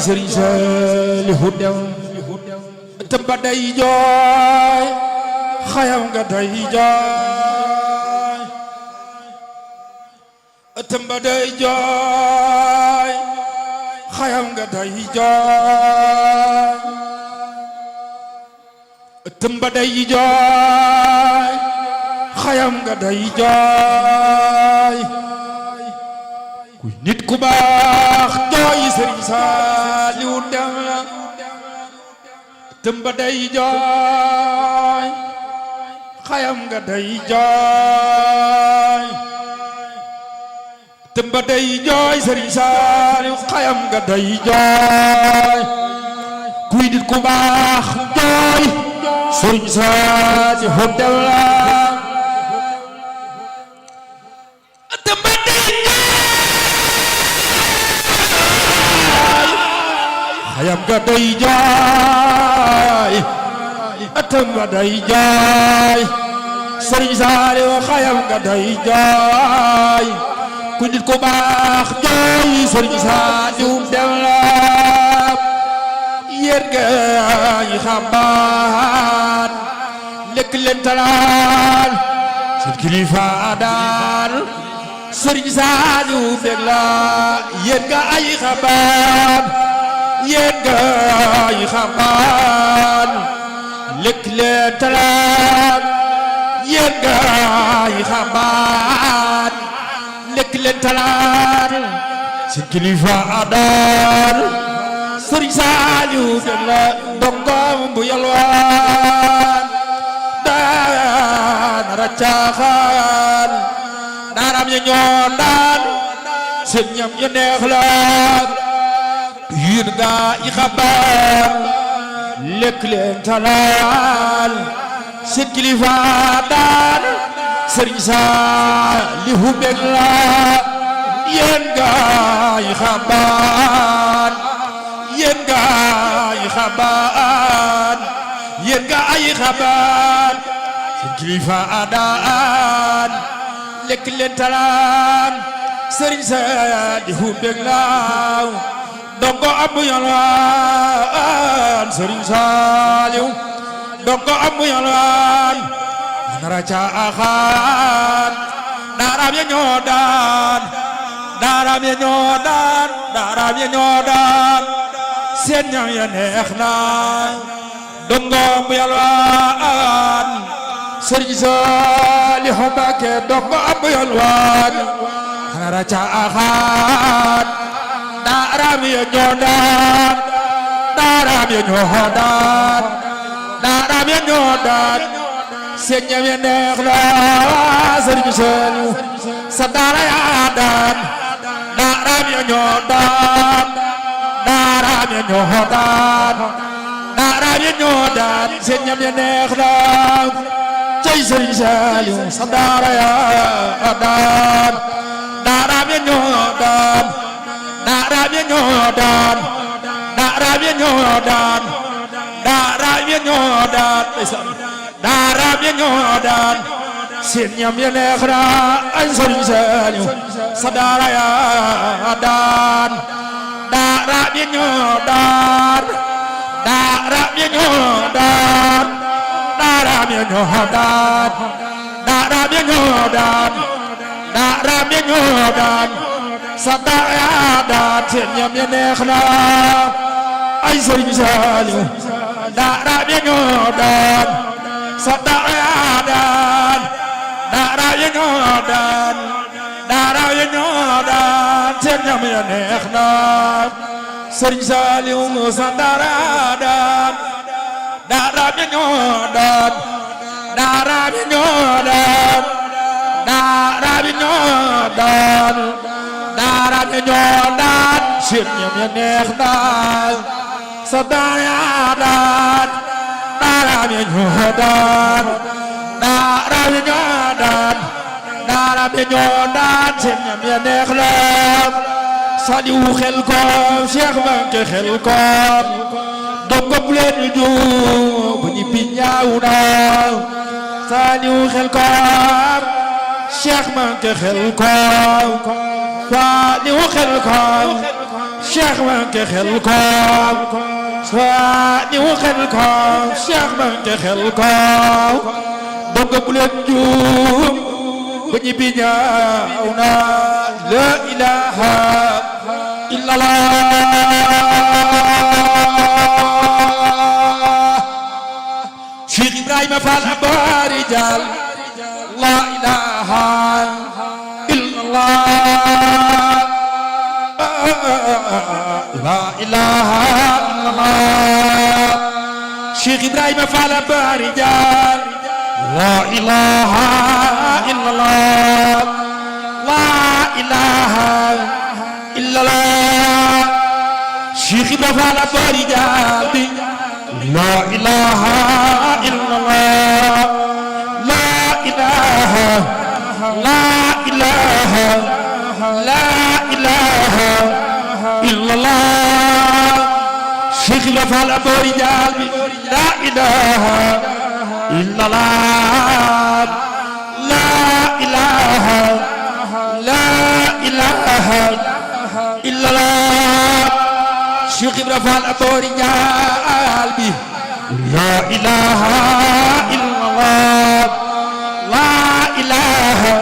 [SPEAKER 1] Sëriñ Saalihu dem ëttam ba day jooy xayam nga day jooy ëttam ba day jooy xayam nga day jooy ëttam ba day jooy xayam nga day jooy kuy nit ku baax jooy Sëriñ Saalihu dem la ëttam ba day jooy xayam nga day jooy ëttam ba day jooy Sëriñ Saalihu xayam nga day jooy kuy nit ku baax jooy Sëriñ Saalihu dem la ëttam ba day xayam nga day jooy ëttam ba day jooy Sëriñ Saalihu xayam nga day jooy ku nit ku baax jooy Sëriñ Saalihu dem la yéen gaay xambaan lekk leen talaan seen kilifa daan Sëriñ Saalihu bég la yéen gaay xambaan yéen gaay xambaan lekk leen talaan yéen gaay xambaan lekk leen talaan seen kilifa daan Sëriñ Saalihu bég la ndongoom bu yalwaan daan raccaaxaan daaraam ya ñoo daan seen ñam ya neex la yéen gaa yi xabaar lekk leen talaan seen kilifa daan Sëriñ Saalihu bég la yéen gaa yi xabaar yéen gaa yi xabaar yéen gaa yi xabaar seen kilifa daan lekk leen talaan Sëriñ Saalihu bég la ndongo am yalwaan Sëriñ Saalihu ndongo am yalwaan nara caaxaan daaraam ya ñoo daan daaraam ya ñoo daan daaraam ya ñoo daan seen ñam ya neex na ndongo am yalwaan Sëriñ Saalihu Mbàkke ndongo am yalwaan nara caaxaan daaraam ya ñoo daan daaraam ya ñoo daan daaraam ya ñoo daan seen ñam ya neex la Sëriñ Saalihu sa daara ya daan daaraam ya ñoo daan daaraam ya ñoo daan daaraam ya ñoo daan seen ñam ya neex la cay Sëriñ Saalihu sa daara ya daan daaraam ya ñoo daan daaraam ya ñoo daan daaraam ya ñoo daan daaraam ya ñoo daan daaraam ya ñoo daan seen ñam ya neex na ay Sëriñ Saalihu sa daara ya daan daaraam ya ñoo daan daaraam ya ñoo daan daaraam ya ñoo daan daaraam ya ñoo daan daaraam ya ñoo daan sa daara ya daan seen ñam ya neex na ay Sëriñ Saalihu daaraam ya ñoo daan sa daara ya daan daaraam ya ñoo daan daaraam ya ñoo daan seen ñam ya neex na Sëriñ Saalihu sa daara ya daan daaraam ya ñoo daan daaraam ya ñoo daan daaraam ya ñoo daan daaraam ya ñoo daan seen ñam ya neex na sa daara ya daan daaraam ya ñoo daan daaraam ya ñoo daan daaraam ya ñoo daan seen ñam ya neex na Saalihu Xelkom Cheikh Mbàkke Xelkom dongo bu leen ju bu ñibbi ñaaw na Saalihu Xelkom Cheikh Mbàkke Xelkom Saalihu Xelkom Cheikh Manke Xelkom saani wu Xelkom Cheikh Manke Xelkom donga bu leen juum ba ñibbi ñaaw na la ilaha illallah Cheikh Ibrahima Fall Abari Dial la ilaha illallah la ilaha illallah Cheikh Ibrahima Fall Abari Dial la ilaha illallah la ilaha illallah Cheikh Ibrahima Fall Abari Dial la ilaha illallah la ilaha la ilaha la ilaha illallah Cheikh Ibrahima Fall Abari Dial la ilaha illallah la ilaha la ilaha illallah Cheikh Ibrahima Fall Abari Dial bi la ilaha illallah la ilaha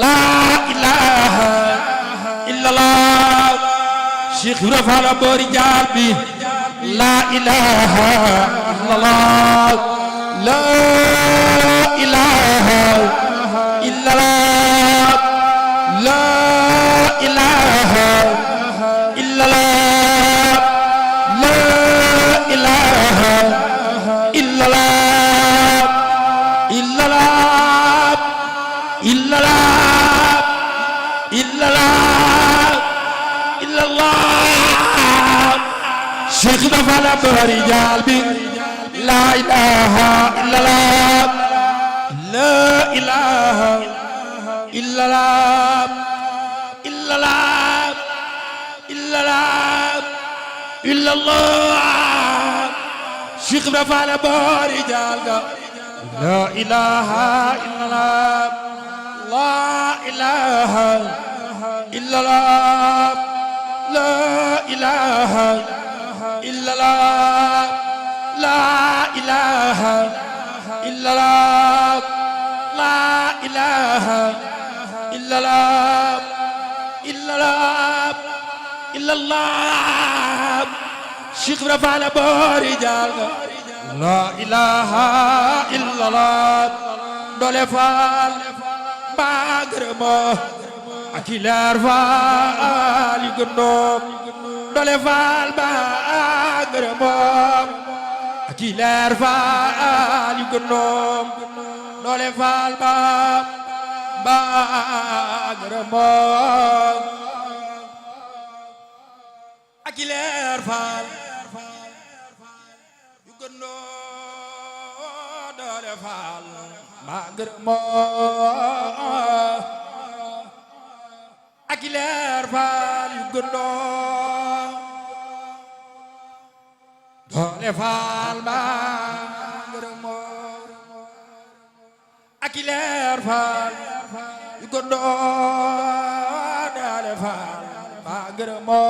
[SPEAKER 1] la ilaha illallah Cheikh Ibrahima Fall Abari Dial bi la ilaha illallah la ilaha illallah la ilaha illallah la ilaha illallah illallah illallah illallah illallah Cheikh Ibrahima Fall Abari Dial bi la ilaha illallah la ilaha illallah illallah illallah illallah Cheikh Ibrahima Fall Abari Dial la ilaha illallah la ilaha illallah la ilaha illallah la ilaha illallah la ilaha illallah illallah illallah Cheikh Ibrahima Fall Abari Dial la ilaha illallah doole Fall mbaa gërëma ak i leer Fall yu gëndoom doole Fall mbaa gërëma ak i leer Fall yu gëndoom doole Fall mbaa gërëma ak i leer Fall yu gëndoom doole Fall mbaa gërëma ak i leer Fall yu gëndoom doole Fall mbaa gërëma ak i leer Fall yu gëndoom doole Fall mbaa gërëma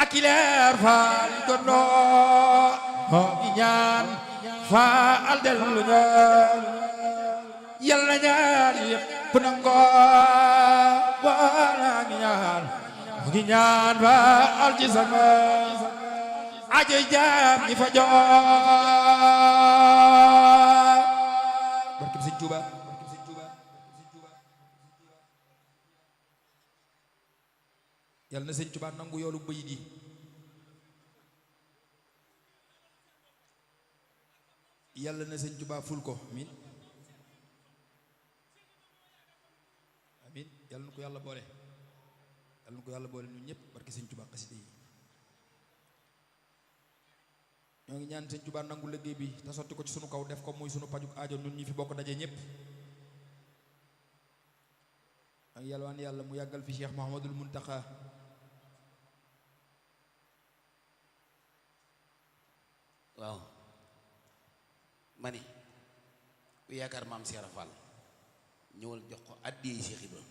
[SPEAKER 1] ak i leer Fall yu gëndoom moo ngi ñaan Fall dellu ñaan Yàlla ñaan yépp nangoo wala ngi ñaan moo ngi ñaan Fall ci sama aajo jaam ñi fa joo barke Sëñ Tuuba Yàlla na Sëñ Tuuba nangu yoolu bëy di Yàlla na Sëñ Tuuba ful ko amin amin yàlla na ko yàlla boole ñun ñëpp barke Sëñ Tuuba xasida yi ñoo ngi ñaan Sëñ Tuuba nangu liggéey bi te sotti ko ci sunu kaw def ko muy sunu pajuk aajo ñun ñi fi bokk daje ñëpp ak yalwaan yàlla mu yàggal fi Cheikh Mouhamadul Muntaxa
[SPEAKER 2] waaw ma ni ku yaakaar maam Cheikh Fall ñëwal jox ko addiyee Cheikh Ibra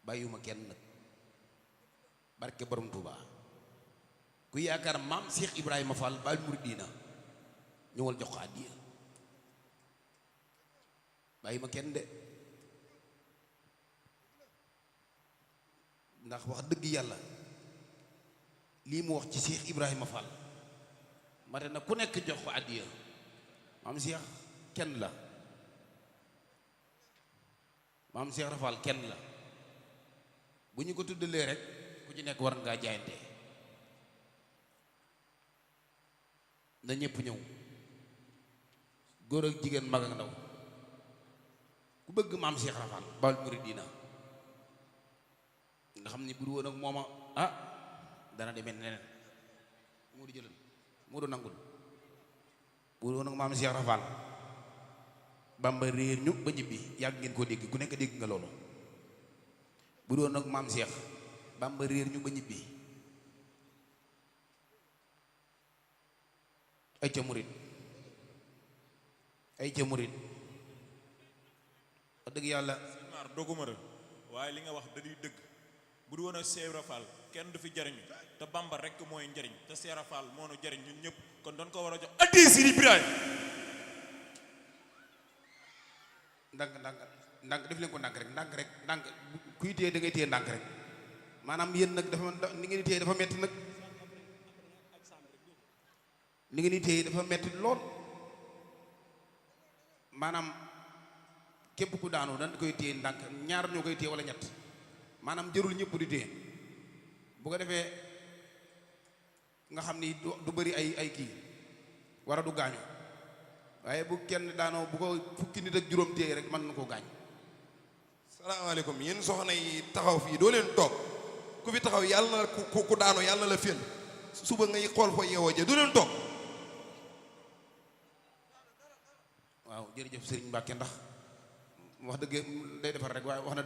[SPEAKER 2] bàyyiwuma kenn nag barke borom Touba ku yaakaar maam Cheikh Ibrahima Fall Baal Mouridina ñëwal jox ko àddiya bàyyiwuma kenn de ndax wax dëgg yàlla lii mu wax ci Cheikh Ibrahima Fall mate na ku nekk jox ko àddiya maam Cheikh kenn la maam Cheikh Rafal kenn la bu ñu ko tuddalee rek ku ci nekk war ngaa jaayante na ñëpp ñëw góor ak jigéen mag ak ndaw ku bëgg maam Cheikh Rafal Baal Mouridina nga xam ni bu du woon ak mooma dana demee neneen moo du jëlal moo du nangul bu du woon ak maam Cheikh Rafal Bamba réer ñu ba ñibbi yàgg ngeen koo dégg ku nekk dégg nga loolu bu doon nag maam Cheikh Bamba réer ñu ba ñibbi ay ca murit wax dëgg yàlla
[SPEAKER 3] maar doguma la waaye li nga wax da di dëgg bu du woon a Cheikh Rafal kenn du fi jariñu te Bamba rek mooy njariñ te Cheikh Rafal moo nu jariñ ñun ñëpp kon doon ko war a jox addi Sëriñ Ibrahima
[SPEAKER 2] ndànk def leen ko ndànk rek kuy téye da ngay téye ndànk rek maanaam yéen nag dafa ni ngeen di téye dafa metti nag ni ngeen di téye dafa metti lool maanaam képp ku daanu dañ koy téye ndànk ñaar ñoo koy téye wala ñett maanaam jërul ñëpp di téye bu ko defee nga xam ni du bëri ay kii war a du gaañu waaye bu kenn daanoo bu ko fukki nit ak juróom téye rek mën na koo gaañ.
[SPEAKER 4] salaamaaleykum yéen soxna yi taxaw fii doo leen toog ku fi taxaw yàlla na ku daanoo yàlla na la fél suba ngay xool foo yeewoo jë doo leen toog.
[SPEAKER 2] waaw jërëjëf Serigne Mbacke ndax wax dëgg day defar rek waaye wax na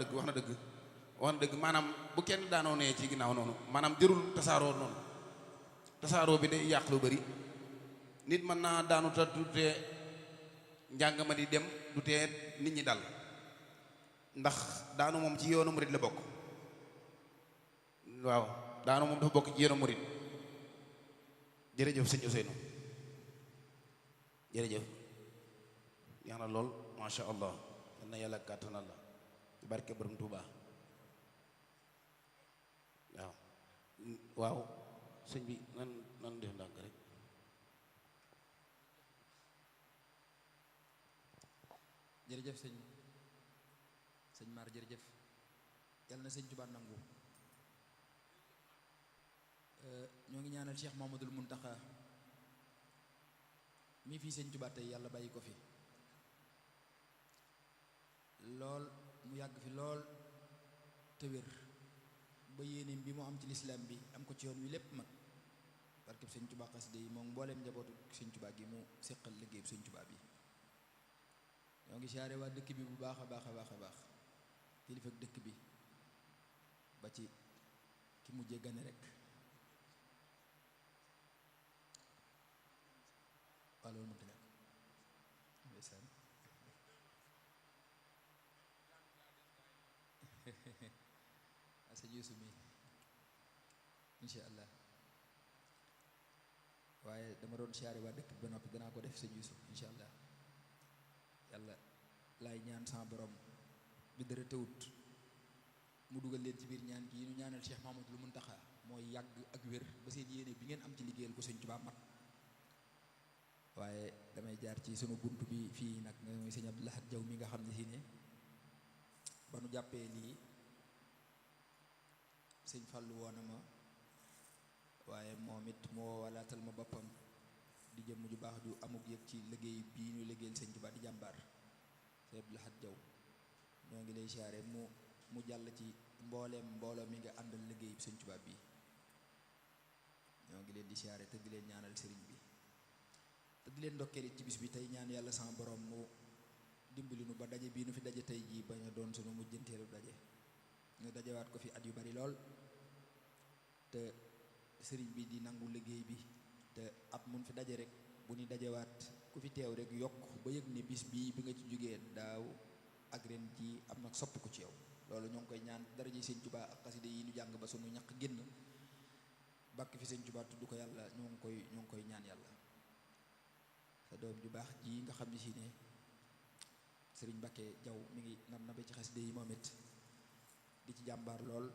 [SPEAKER 2] dëgg maanaam bu kenn daanoo nee ci ginnaaw noonu maanaam jërul tasaaroo noonu tasaaroo bi day yàq lu bari nit mën naa daanu ta du tee njàng ma di dem du tee nit ñi dal ndax daanu moom ci yoonu murit la bokk waaw daanu moom dafa bokk ci yoonu murit jërëjëf sëñ Ousseynou jërëjëf yaa na lool masha Allah yal na yàlla kàttanal la ci barke borom Touba waaw sëñ bi nan def ndànk rek
[SPEAKER 5] jërëjëf sëñ Maar jërëjëf yàlla na sëñ Tuubaa nangu ñoo ngi ñaanal Cheikh Mamadul Muntaxa mi fii sëñ Tuubaa tey yàlla bàyyi ko fi lool mu yàgg fi lool te wér ba yéeneem bi mu am ci lislaam bi am ko ci yoon wi lépp mag barkeb sëñ Tuubaa xasida yi moom mbooleem njabootu sëñ Tuubaa gi mu séqal liggéey sëñ Tuubaa bi ñoo ngi siyaare waa dëkk bi bu baax a baax kilifa dëkk bi ba ci ki mujjee gane rek waa loolu mënta ñàkk ndeysaan asa juusu mi insha allah waaye dama doon siyaare waa dëkk bi ba noppi danaa ko def sa juusu insha allah yàlla laay ñaan sama borom bi dara tëwut mu dugal leen ci biir ñaan gi ñu ñaanal Cheikh Mamadou Muntaxa mooy yàgg ak wér ba seen yéene bi ngeen am ci liggéeyal ko Sëñ Tuubaa mat waaye damay jaar ci sunu bunt bi fii nag nga mooy Sëñ Abdou Lahad Jaw mi nga xam ne si ne ba nu jàppee lii Sëñ Fallu woona ma waaye moom it moo walaatal ma boppam di jëmm ju baax ju amuk yëg ci liggéey bii ñu liggéeyal Sëñ Tuubaa di jàmbaar Sëñ Abdou Lahad Jaw ñoo ngi lay siyaare mu jàll ci mbooloo mi nga àndal liggéey Sëñ Tuubaa bi ñoo ngi leen di siyaare te di leen ñaanal sëriñ bi te di leen ndokkeel ci bis bi tey ñaan yàlla sama borom mu dimbali nu ba daje bii nu fi daje tey jii bañ a doon sunu mujjanteelu daje ñu dajewaat ko fi at yu bari lool te sëriñ bi di nangu liggéey bi te at mun fi daje rek bu ñu dajewaat ku fi teew rek yokk ba yëg ne bis bii bi nga ci jógee daaw ak ren ji am nag sopp ko ci yow loolu ñoo ngi koy ñaan daraje sëñ Tuubaa ak xasida yi ñu jàng ba sunu ñaq génn bàkk fi sëñ Tuubaa tudd ko yàlla ñoo ngi koy ñaan yàlla sa doom ju baax ji nga xam ne si ne sëriñ Mbàkke Jaw mi ngi na ba ci xasida yi moom it di ci jàmbaar lool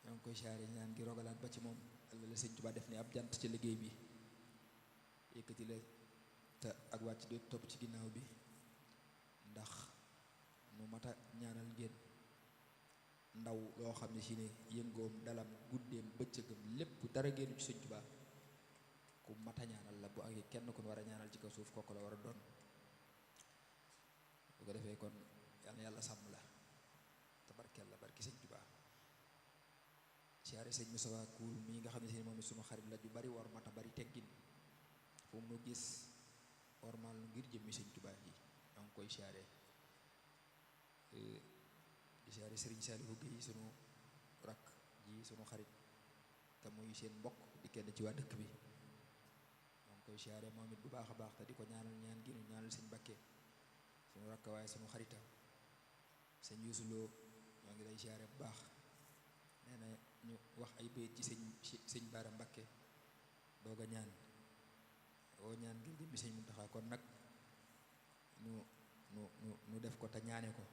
[SPEAKER 5] ñoo ngi koy siyaare ñaan gi rogalaat ba ci moom alla la sëñ Tuubaa def ne ab jant ci liggéey bi yëkkati la te ak wàcc di topp ci ginnaaw bi ndax nu mata ñaanal ngeen ndaw loo xam ne si ne yëngoom dalam guddeem bëccëgam lépp dara génn ci sëñ Tuubaa ku mata ñaanal la bu ak kenn ku war a ñaanal ci kaw suuf kooku la war a doon bu ko defee kon yal na yàlla sàmm la te barkeel la barki sëñ Tuubaa siyaare sëñ Moussa Koul mii nga xam ne si moom it sunu xarit la ju bari war mata bari teggin fu mu gis ormal nu ngir jëmmi sëñ Tuubaa ji ñoo ngi koy siyaare di siyaare Sëriñ Saalihu Géey sunu rakk ji sunu xarit te muy seen mbokk di kenn ci waa dëkk bi ñoo ngi koy siyaare moom it bu baax a baax te di ko ñaanal ñaan gi nu ñaanal sëñ Bakke sunu rakk waaye sunu xarita sëñ Yuusuloo ñoo ngi lay siyaare bu baax nee na ñu wax ay bayit ci sëñ Baara Mbakke doog a ñaan woo ñaan ngir jëmmi sëñ Muntaxa kon nag nu def ko te ñaane ko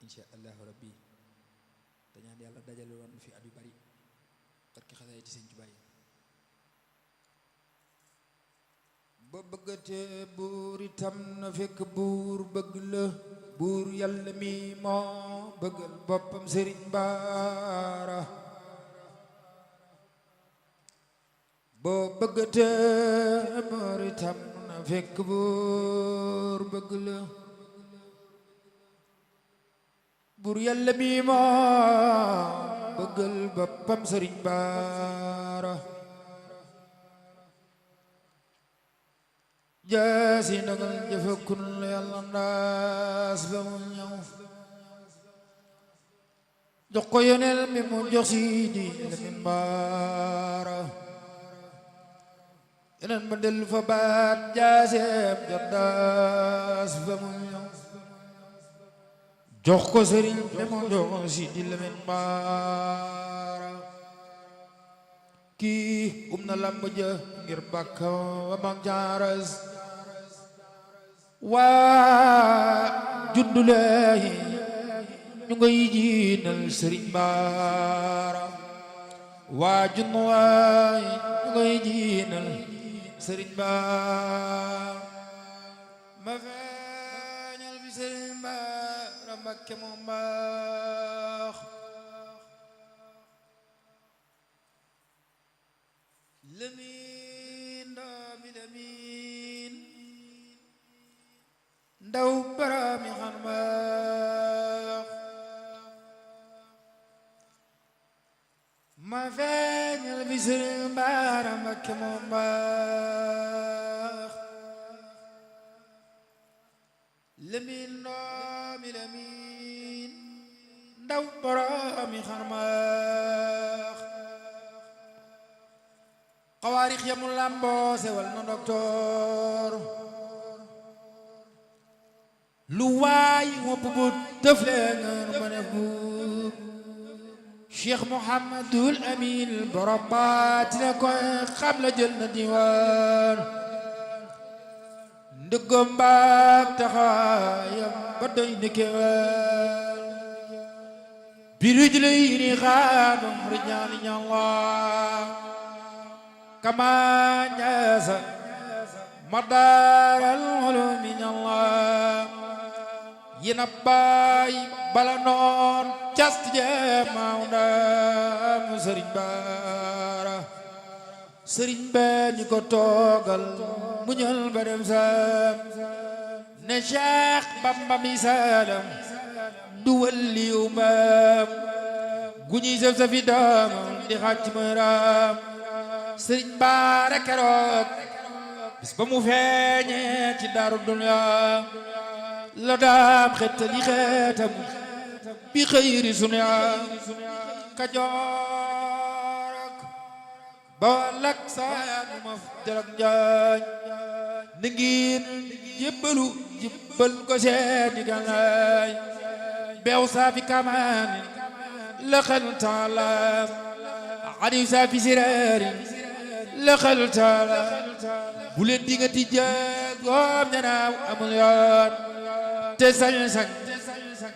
[SPEAKER 5] insha allahu rabbi te ñaan yàlla dajale woon fi at yu bari barki xasaay ci sëñ Tuubaa yi
[SPEAKER 1] ba bëggatee buur itam na fekk buur bëgg la buur yàlla mi moo bëggal boppam sëriñ Baara boo bëggatee buur itam na fekk buur bëgg la buur yàlla mi moo bëggal boppam sëriñ Baara jaasi ndogal jëfekun la yàlla ndaas ba mu ñëw jox ko yoneel mi mu jox Sidi Lamin Baara yeneen ma dellu fa baat jaaseem jot daas ba mu ñëw jox ko sëriñ mi mu jox Sidi Lamin Baara kii na lamb ja ngir bàkka wa mag jaaras waa juddulaayi ñu ngay jiinal sëriñ Baara waa junduwaay ñu ngay jiinal sëriñ Baara ma feeñal fi sëriñ Baara Mbakke moom baax Lamin doomi Lamin ndaw baraami xan baax ma feeñal fi sëriñ Baara Mbakke moom baax Lamin doomi Lamin ndaw baraami xan baax xawaarix yamu lamboo sewal na doktoor lu waay wopp bu tëflee ngeen ma ne bu Cheikh Mouhamadul Amin borom baati la koy xam la jël na diwaan ndëggam baag taxaayam ba doy ndëkkewal biruj lay ni xaadam rijaali ñallah kama ñaasa madaral ulumi ñallah yina baay bala noon cast jee maaw ndam sëriñ Baara sëriñ bee ñi ko toogal mu ñël ba dem sam ne Cheikh Bamba mi salam du walliw mbaam gu ñuy sëf sa fi doomam di xàcc mëram sëriñ Baara keroog bis ba mu feeñee ci daaru dunya la daam xettali xeetam bi xëyri sunya Kajoor ak Bawol ak Saalum af Jolof Njaañ na ngeen jébbal ko seeni gànnaay بأوصاف كمال لخل تعالى عن يوسف سرار لخل تعالى بولين ديغا تيجا غوم ناو امول يون تسان سان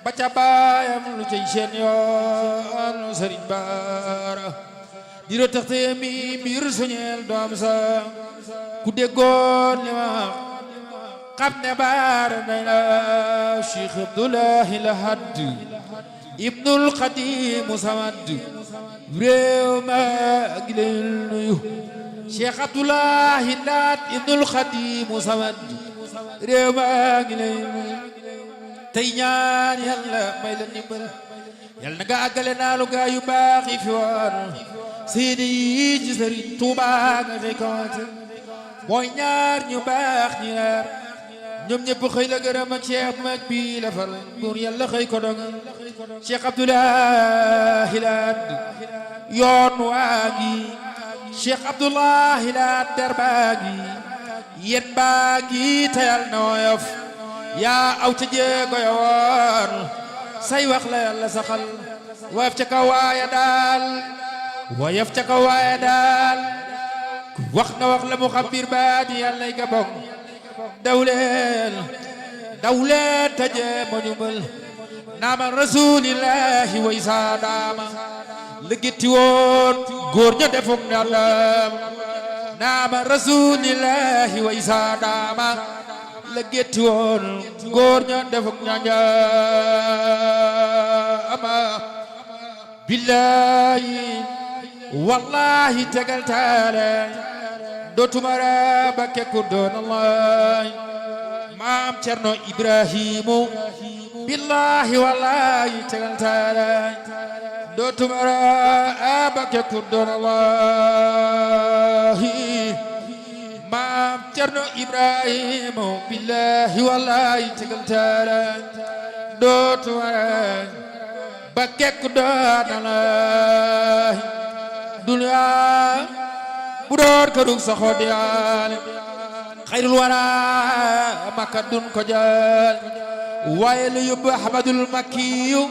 [SPEAKER 1] باتا بايام لو تي سين يون سرين بار ديرو تختي مي بير سونيل دوم سا ku déggoon li ma xam ne baar nay la Cheikh Abdoulahi Lahad Ibnul Khadim Samad réew ma ngi lay nuyu Cheikh Abdoulahi Lahad Ibnul Khadim Samad réew ma ngi lay nuyu tey ñaan Yàlla may la ndimbal Yàlla na nga àggale naalu gaa yu baax yi fi woon seeni yi ci Sëriñ Tuubaa nga fay kawate mooy ñaar ñu baax ñi ñaar ñoom ñëpp xëy la gërëm ak Cheikh mag bi la far buur Yàlla xëy ko dogal Cheikh Abdoulahi Lahad yoon waa ngi Cheikh Abdoulahi Lahad der baa ngi yéen baa ngi tayal na woyof yaa aw ca jéego ya woon say wax la Yàlla saxal woyof ca kaw waaye daal woyof ca kaw waaye daal wax nga wax la mu xam biir baat Yàlla ay gabon dawleen taje mo ñu mel naama rasulillahi way saadaama la gétti woon góor ña defuk ndandam naama rasulillahi way saadaama la gétti woon góor ña defuk ndandam billahi wallahi tegal taale dootuma raaba kekku doon Allah maam Cerno Ibrahimu billahi wallahi tegal taale dootuma raaba kekku doon Allah maam Cerno Ibrahimu billahi wallahi tegal taale dootuma raaba kekku doon Allah dunya bu doon kadug saxoo di yaale xayrul wara makka dun ko jaal waaye lu yóbbu Ahmadul Makkiyu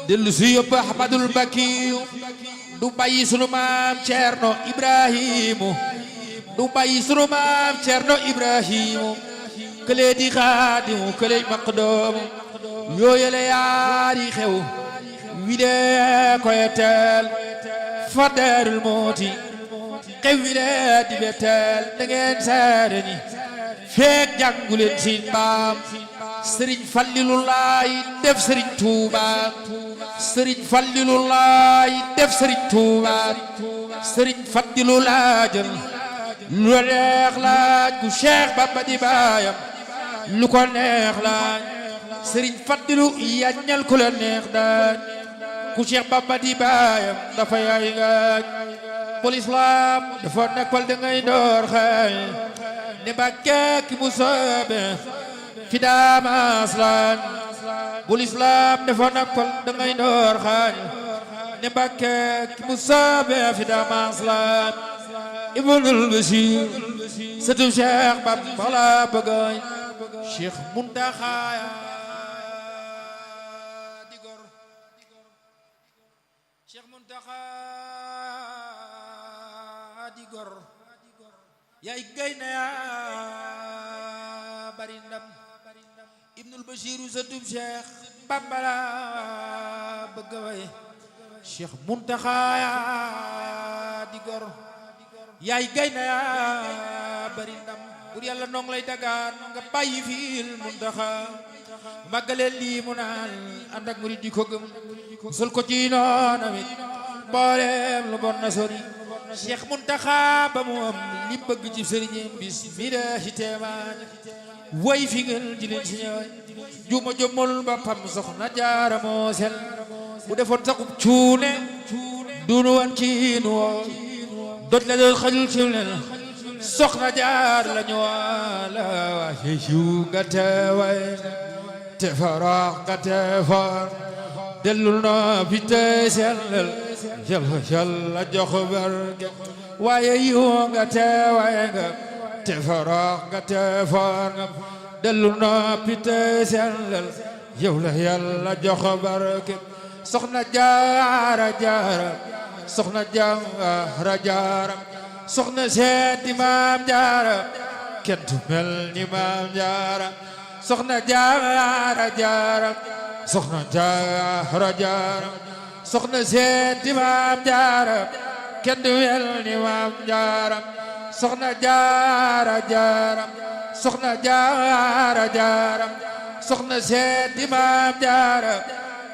[SPEAKER 1] dellu si yóbbu Ahmadul Makkiyu du bàyyi sunu maam Cerno Ibrahimu du bàyyi sunu maam Cerno Ibrahimu kële di xaadimu kële maqdoomu yooyale yaari xew wile koyetel fa Daarul Muhti xewile di betel da ngeen saare ni feek jànguleen sin maam Sëriñ Fallilu Laay def Sëriñ Tuuba Sëriñ Fallilu Laay def Sëriñ Tuuba Sëriñ Fallilu laajal lu neex laaj ku Cheikh Bamba di baayam lu ko neex laaj Sëriñ Fallilu yañal ku la neex daaj ku Cheikh Bamba di baayam dafa yaay ngaaj bul islam dafa nekkal da ngay door xay ne Mbàkke ki mu soobe fi daamaas laan bul islam dafa nekkal da ngay door xay ne Mbàkke ki mu soobe fi daamaas laan Ibnul Basiir sëtu Cheikh Bamba la bëggay Cheikh Muntaxa di gor Cheikh Muntaxa di gor yaay gaynde yaa bari ndam Ibnul Basiir sëtu Cheikh Bamba la bëgg way Cheikh Muntaxa di gor yaay gaynde yaa bari ndam bur Yàlla nong lay dagaan nga bàyyi fiil Muntaxa màggaleel lii mu naan ànd ak murid di ko gëm sol ko ci noonam it mboolem lu bon na sori Cheikh Muntaxa ba mu am li bëgg ci sëriñam bis mi daa ci teemaan way fi ngeen di leen si ñëwaat juma jëmmal ba pam soxna Jaara moo sel bu defoon saxub cuune dunu wan ci nu woo doj la doon xajul ci leen soxna Jaar la ñu wala waaye yu nga teeway te farax nga teefar dellul na fi te sellal yàlla jox barke waaye yu nga teeway nga te farax nga teefar nga dellul na fi te sellal yow la yàlla jox barke soxna jaara jaara soxna jaara jaara soxna seeti maam jaara kenn du mel ni maam jaara soxna jaara jaara soxna jaara jaara soxna seeti maam jaara kenn du mel ni maam jaara soxna jaara jaara soxna jaara jaara soxna seeti maam jaara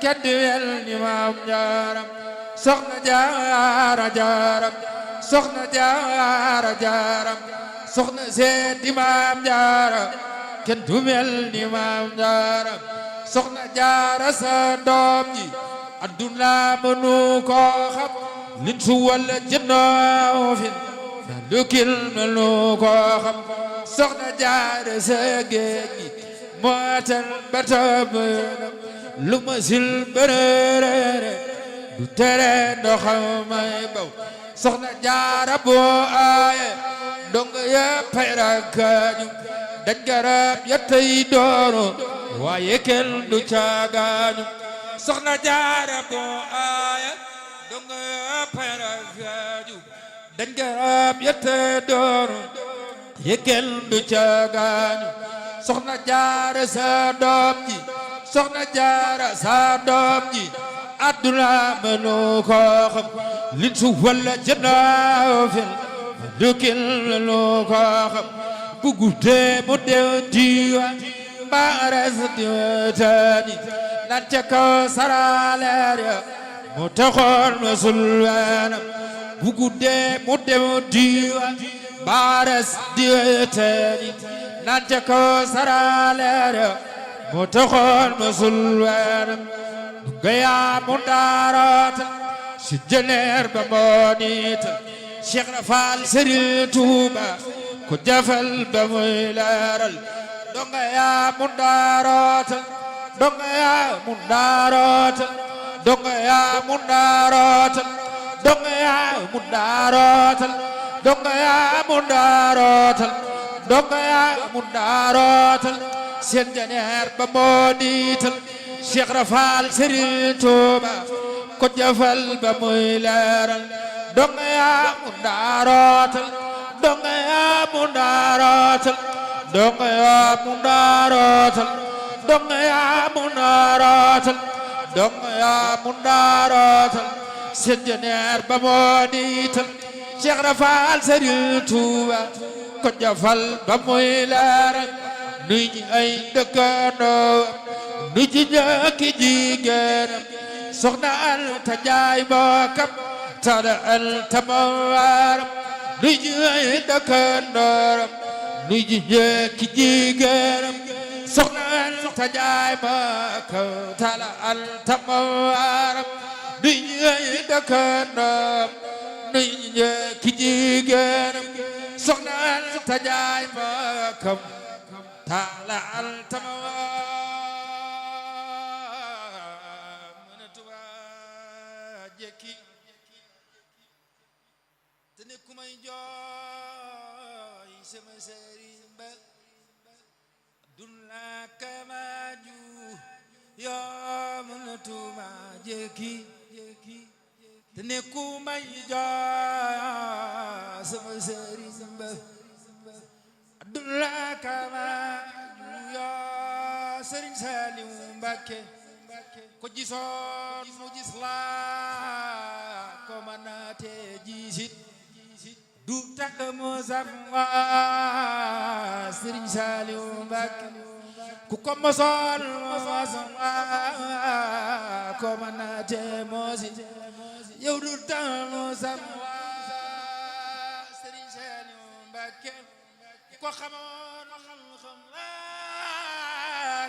[SPEAKER 1] kenn du mel ni maam jaara soxna jaara jaara soxna jaara jaara soxna seeti maam jaara kenn du mel ni maam jaara soxna jaara sa doom ji adduna mënu ko xam lin su walla jënnoo fin na lukil mënu ko xam soxna jaara sa géej gi mootal batam lu ma sil bërëre du tere ndoxam may baw soxna jaara boo aaye dong ya pay rakkaaju dañ garab ya tey dooro waaye kenn du caagaañu soxna jaara boo aaye dong ya pay rakkaaju dañ garab ya tey dooro waaye kenn du caagaañu soxna jaara sa doom ji soxna jaara sa doom ji adduna mënu ko xam lin su walla jënaaw fel dukil mënu ko xam bu guddee mu dew diiwaan mbaares diwtaani naan ca kaw saraleer ya mu taxoon ma sulwaanam bu guddee mu dew diiwaan mbaares diwtaani naan ca kaw saraleer ya mu taxoon ma sulwaanam gaya mu daarata si jëneer ba mooniita Cheikh Rafal Serigne Touba ko jafal ba muy leeral donga yaa mu daarata donga yaa mu daarata donga yaa mu daarata donga yaa mu daarata donga yaa mu daarata donga yaa mu daarata seen jëneer ba mooniita Cheikh Rafal Serigne Touba ko jafal ba muy leeral donga yaa mu daarootal donga yaa mu daarootal donga yaa mu daarootal donga yaa mu daarootal donga yaa mu daarootal seen jëneer ba moo niital Cheikh Rafal Serigne Touba ko jafal ba muy leeral nuy ñi ay dëkkandoo nu ci ñëkki jigéenam soxna Anta Njaay bokkam tada Anta Mawaram nu ci ay dëkkandooram nu ci ñëkki jigéenam soxna Anta Njaay bokkam tada Anta Mawaram nu ci ay dëkkandooram nu ci ñëkki jigéenam soxna Anta Njaay bokkam tada Anta Mawaram te ne ku may jooy sama sëriñ ba dulla kamaju yoo mënatuma jekki te ne ku may jooy sama sëriñ ba dulla kamaju yoo sëriñ Saliou Mbacké ko gisoon mu gis laa ko mënate gisit du takk mu saf nga Sëriñ Saliou Mbacké ku ko mosoon mu saf nga ko mënate moosi yow du takk mu saf nga Sëriñ Saliou Mbacké ku ko xamoon xam-xam la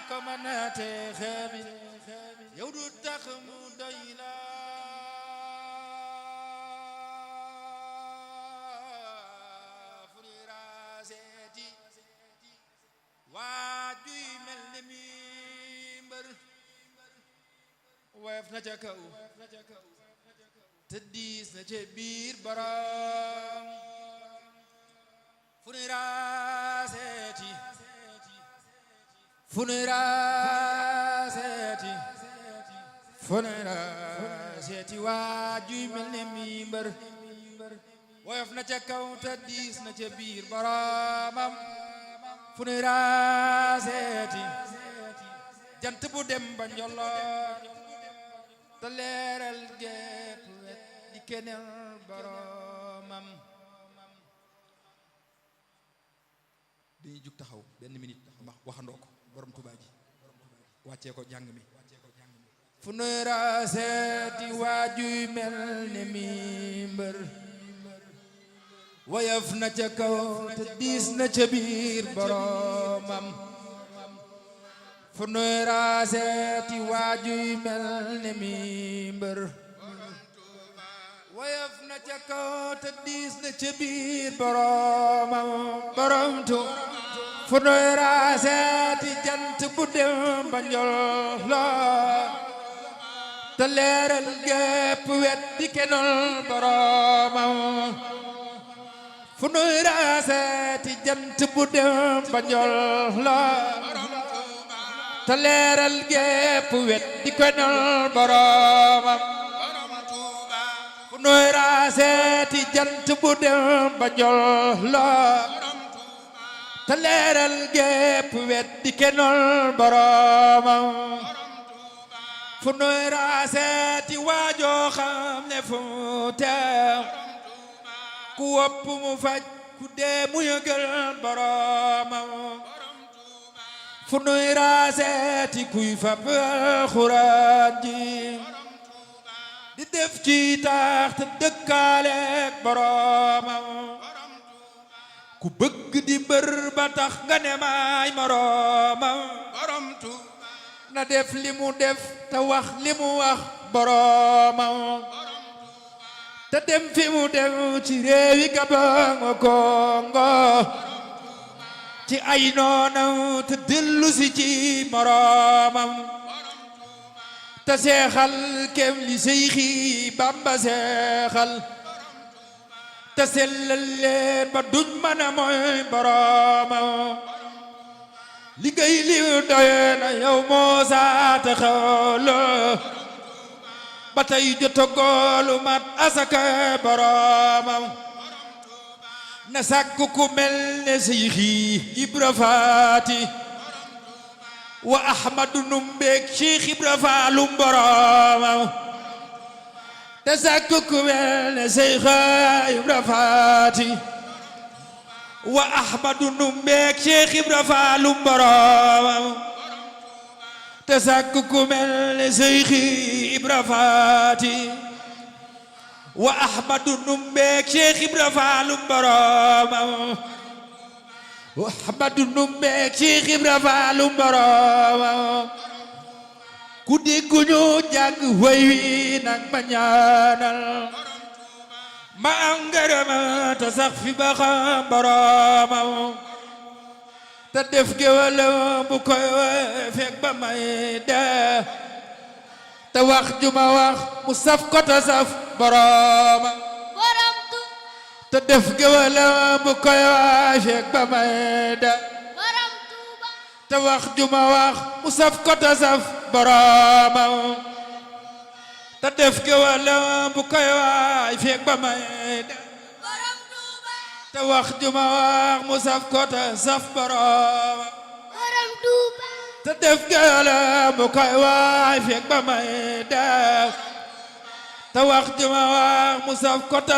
[SPEAKER 1] ko mënate xeebit yow du tax mu doy la furira seeti waa juy mel ni mi mbër woyof na ca kaw te diis na ca biir borom furira seeti seeti fu nuy seeti waajuy mel ne mi mbër woyof na ca kaw te diis na ca biir boromam fu nuy seeti jant bu dem ba njolloor te leeral gépp wet di keneel boromam.
[SPEAKER 5] dañuy jug taxaw benn minute ndax waxandoo ko borom Tuubaa ji wàccee ko jàng mi.
[SPEAKER 1] fu nuy seeti waajuy mel ne mi mbër woyof na ca kaw te diis na ca biir boromam fu nuy seeti waajuy mel ne mi mbër woyof na ca kaw te diis na ca biir boromam borom tu fu nuy seeti jant bu dem ba njolloor te leeral gépp wet di kenol boromam fu nuy seeti jant bu dem ba njolloor te leeral gépp wet di kenol boromam fu nuy seeti jant bu dem ba njolloor te leeral gépp wet di kenol boromam fu nuy seeti waajoo xam ne fu mu teew ku wopp mu faj ku dee mu yëgal boromam fu nuy seeti kuy fab alxuraan ji di def ci taax te dëkkaaleek boromam ku bëgg di mbër ba tax nga ne maay moromam na def li mu def te wax li mu wax boromam te dem fi mu dem ci réewi Gabon ak Congo ci ay noonam te dellu si ci moromam te seexal kem li Seyxi Bamba seexal te sellal leen ba duñ mën a mooy boromam liggéey li doy na yow Muusaa te xawloo ba tey jotogoolu mat asaka boromam na sàkku ku mel ne Seyxi Ibra Faati wa Ahmadu Numbeek Cheikh Ibra Faalum boromam te sàkku ku mel ne Seyxi Ibra Faati wa Ahmadu Numbeek Cheikh Ibra Faalum boromam te sàkku ku mel ne Seyxi Ibra Faati wa Ahmadu Numbeek Cheikh Ibra Faalum boromam wa Ahmadu Numbeek Cheikh Ibra Faalum boromam ku déggu ñu jàng way wi nag ma ñaanal ma am ngërëm te sax fi ba xam boromam te def géwalam bu koy fekk ba may dee te wax ju ma wax mu saf ko te saf boromam te def géwalam bu koy fekk ba may dee te wax ju ma wax mu saf ko te saf boromam te def géwalam bu koy fekk ba may dee te wax ju ma wax mu saf ko te saf boromam te def géwalam bu koy fekk ba may dee te wax ju ma wax mu saf ko te